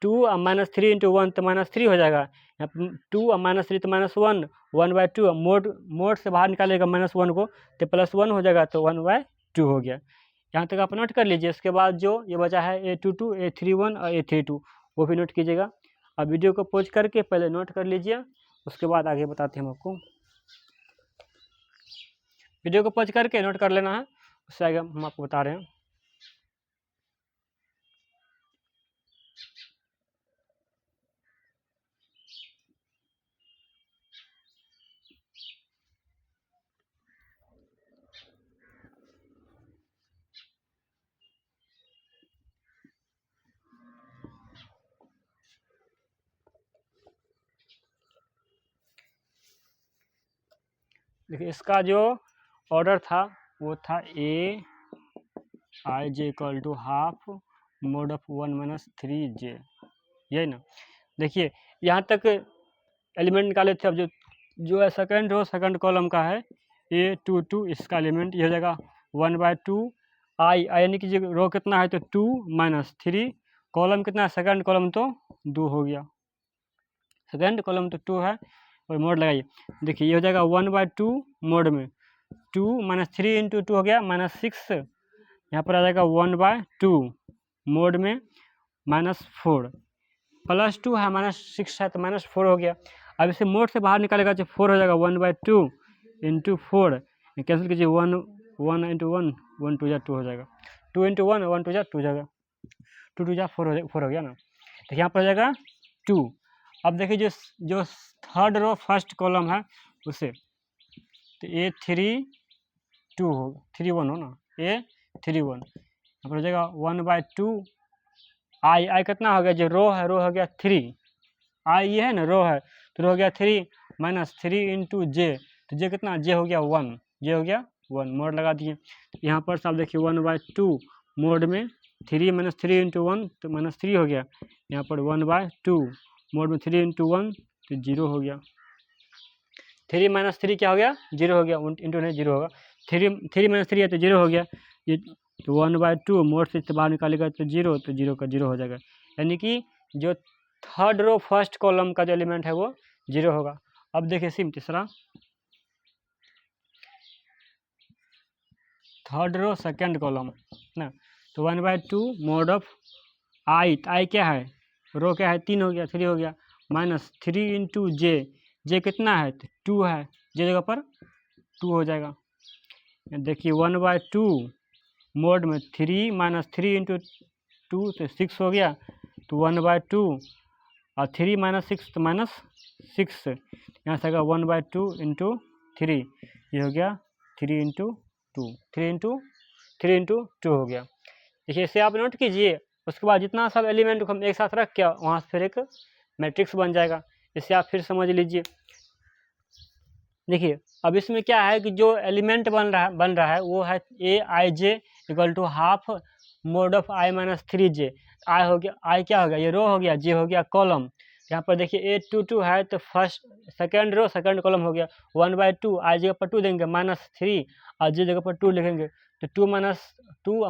S1: 2 और -3 इंटू 1 तो -3 हो जाएगा, यहाँ पर 2 और -3 तो -1, 1/2 मोड से बाहर निकालेगा -1 को तो +1 हो जाएगा, तो 1/2 हो गया। यहाँ तक आप नोट कर लीजिए। इसके बाद जो ये बचा है A22 A31 और A32 वो भी नोट कीजिएगा। अब वीडियो को पॉज करके पहले नोट कर लीजिए, उसके बाद आगे बताते हैं हम आपको। वीडियो को पॉज करके नोट कर लेना है, उससे आगे हम आपको बता रहे हैं। देखिए इसका जो ऑर्डर था वो था Aij equal to half mod of 1 minus 3j, यही ना। देखिए यहाँ तक एलिमेंट निकाले थे। अब जो है सेकंड रो सेकंड कॉलम का है A22, इसका एलिमेंट ये हो जाएगा 1/2 i यानी कि जो रो कितना है तो 2 माइनस 3, कॉलम कितना है सेकंड कॉलम तो 2 हो गया, सेकंड कॉलम तो 2 है, और मोड लगाइए। देखिए ये हो जाएगा 1/2 मोड में 2 माइनस 3 इंटू 2 हो गया -6, यहाँ पर आ जाएगा 1/2 मोड में -4, +2 है -6 है तो -4 हो गया। अब इसे मोड से बाहर निकालेगा तो 4 हो जाएगा, 1/2 इंटू 4 कैंसिल कीजिए, 1 इंटू 1 1 2 जा 2 हो जाएगा, 2 इंटू 1 1 2 जा 2 जाएगा, 2 2 जा 4 हो गया ना। तो यहाँ पर हो जाएगा 2। अब देखिए जो थर्ड रो फर्स्ट कॉलम है उसे, तो A3 2 हो 3 1 हो ना, A3 1 यहाँ पर हो जाएगा 1/2 आई कितना हो गया, जो रो है रो हो गया 3, आई ये है ना रो है तो रो हो गया 3 माइनस 3 इंटू जे, तो जे कितना, जे हो गया 1, जे हो गया 1, मोड लगा दिए। तो यहाँ पर सब देखिए 1/2 मोड में 3 माइनस 3 इंटू 1 तो माइनस 3 हो गया, यहाँ पर 1/2 मोड में 3 इंटू 1 तो 0 हो गया, 3 माइनस 3 क्या हो गया 0 हो गया, इंटू नहीं 0 होगा, 3 माइनस 3 है तो 0 हो गया, ये तो 1/2 मोड से बाहर निकालेगा तो 0, तो 0 का 0 हो जाएगा, यानी कि जो थर्ड रो फर्स्ट कॉलम का जो एलिमेंट है वो 0 होगा। अब देखिए सिम तीसरा, थर्ड रो सेकंड कॉलम ना, तो 1/2 मोड ऑफ आई क्या है, रो क्या है 3 हो गया 3 हो गया, माइनस 3 इंटू जे कितना है तो 2 है, जे जगह पर 2 हो जाएगा। देखिए 1/2 मोड में 3 माइनस 3 इंटू 2 तो 6 हो गया, तो 1/2 और 3 माइनस 6 तो माइनस 6, यहाँ से आएगा 1/2 इंटू 3, ये हो गया 3 इंटू 2, 3 इंटू 2 हो गया। देखिए इसे आप नोट कीजिए, उसके बाद जितना सब एलिमेंट को हम एक साथ रख के वहाँ से फिर एक मैट्रिक्स बन जाएगा, इसे आप फिर समझ लीजिए। देखिए अब इसमें क्या है कि जो एलिमेंट बन रहा है वो है Aij equal to half mod of i minus 3j, I हो गया, आई क्या हो गया, ये रो हो गया, जे हो गया कॉलम, यहाँ पर देखिए A22 है तो first second row second column हो गया, 1/2 आई जगह पर 2 देंगे माइनस 3 और जे जगह पर 2 लिखेंगे, तो 2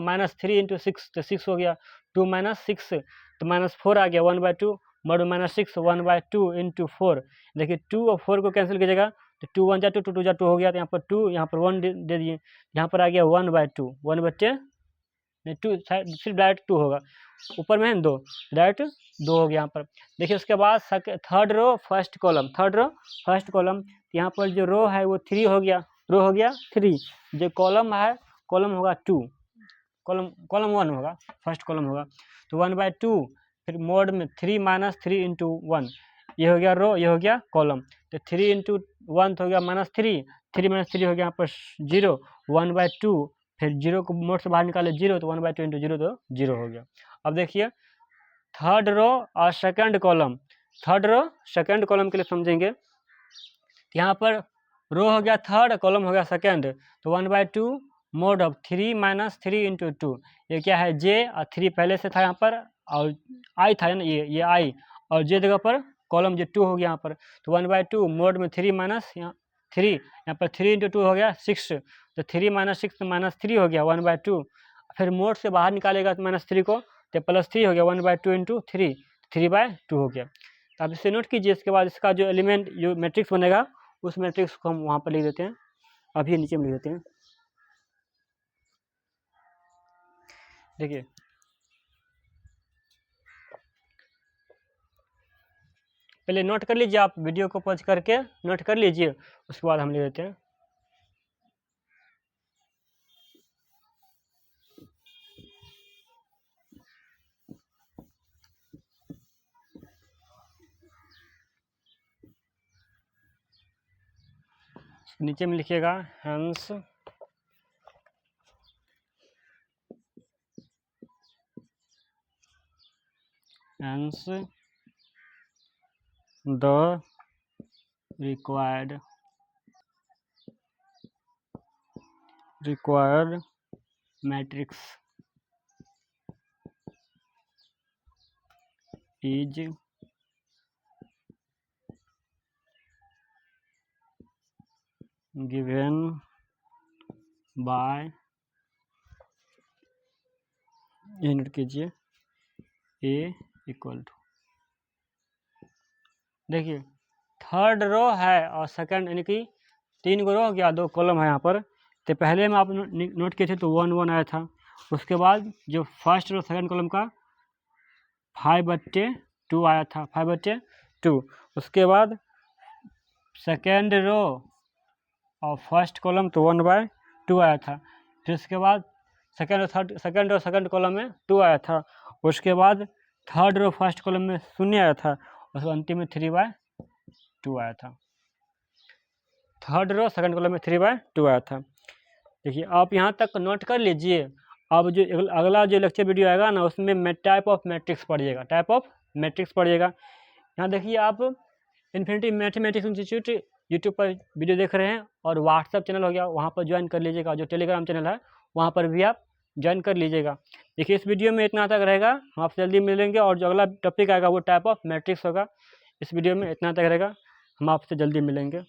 S1: माइनस 3 इंटू 6 तो 6 हो गया, 2 माइनस 6 तो माइनस 4 आ गया, 1/2 मोड माइनस 6 1/2 इंटू 4, देखिए 2 और 4 को कैंसिल कीजिएगा तो 2 1 जा 2 2 2 जा 2 हो गया, तो यहाँ पर 2 यहाँ पर 1 दे दिए, यहाँ पर आ गया 1/2 1/2 नहीं 2 सिर्फ डायरेक्ट 2 होगा, ऊपर में है 2 डायरेक्ट 2 हो गया यहाँ पर। देखिए उसके बाद थर्ड रो फर्स्ट कॉलम, यहाँ पर जो रो है वो 3 हो गया, रो हो गया 3, जो कॉलम है कॉलम होगा 2, कॉलम 1 होगा, फर्स्ट कॉलम होगा, तो 1/2 फिर मोड में 3 माइनस 3 इंटू 1, ये हो गया रो, ये हो गया कॉलम, तो 3 इंटू 1 तो हो गया माइनस 3 माइनस 3 हो गया यहाँ पर 0, 1/2 फिर 0 को मोड से बाहर निकाले 0, तो 1/2 इंटू 0 तो 0 हो गया। अब देखिए थर्ड रो और second column, third row second column के लिए समझेंगे, तो यहाँ पर रो हो गया थर्ड कॉलम हो गया सेकंड, तो 1/2 मोड ऑफ 3 माइनस 3 इंटू 2, ये क्या है जे और 3 पहले से था यहाँ पर और आई था ना, ये आई और जे जगह पर कॉलम जो 2 हो गया यहाँ पर, तो 1/2 मोड में 3 माइनस यहाँ 3, यहाँ पर 3 इंटू 2 हो गया 6, तो 3 माइनस 6 तो माइनस 3 हो गया 1/2, फिर मोड से बाहर निकालेगा तो माइनस 3 को तो प्लस 3 हो गया 1/2 इंटू 3/2 हो गया। तो आप इसे नोट कीजिए, इसके बाद इसका जो एलिमेंट जो मैट्रिक्स बनेगा उस मैट्रिक्स को हम वहाँ पर लिख देते हैं, अभी नीचे में लिख देते हैं। देखिए पहले नोट कर लीजिए, आप वीडियो को पॉज करके नोट कर लीजिए, उसके बाद हम लिख देते हैं। नीचे में लिखिएगा hence the required matrix is given by, ये नोट कीजिए, A इक्वल टू, देखिए थर्ड रो है और सेकंड यानी कि 3 को रो हो गया 2 कॉलम है यहाँ पर, तो पहले में आप नोट किए थे तो 1 1 आया था, उसके बाद जो फर्स्ट रो सेकंड कॉलम का 5/2 आया था 5/2, उसके बाद सेकेंड रो और फर्स्ट कॉलम तो 1/2 आया था, फिर उसके बाद सेकंड कॉलम में 2 आया था, उसके बाद थर्ड रो फर्स्ट कॉलम में 0 आया था, उसके बाद अंतिम में 3/2 आया था। थर्ड रो सेकंड कॉलम में 3/2 आया था। देखिए आप यहाँ तक नोट कर लीजिए। अब जो अगला जो लेक्चर वीडियो आएगा ना, उसमें टाइप ऑफ मैट्रिक्स पढ़िएगा, टाइप ऑफ मैट्रिक्स पढ़िएगा। यहाँ देखिए आप इन्फिनिटी मैथमेटिक्स इंस्टीट्यूट यूट्यूब पर वीडियो देख रहे हैं, और व्हाट्सअप चैनल हो गया, वहाँ पर ज्वाइन कर लीजिएगा। जो टेलीग्राम चैनल है वहाँ पर भी आप ज्वाइन कर लीजिएगा। देखिए इस वीडियो में इतना तक रहेगा, हम आपसे जल्दी मिलेंगे, और जो अगला टॉपिक आएगा वो टाइप ऑफ मैट्रिक्स होगा। इस वीडियो में इतना तक रहेगा, हम आपसे जल्दी मिलेंगे।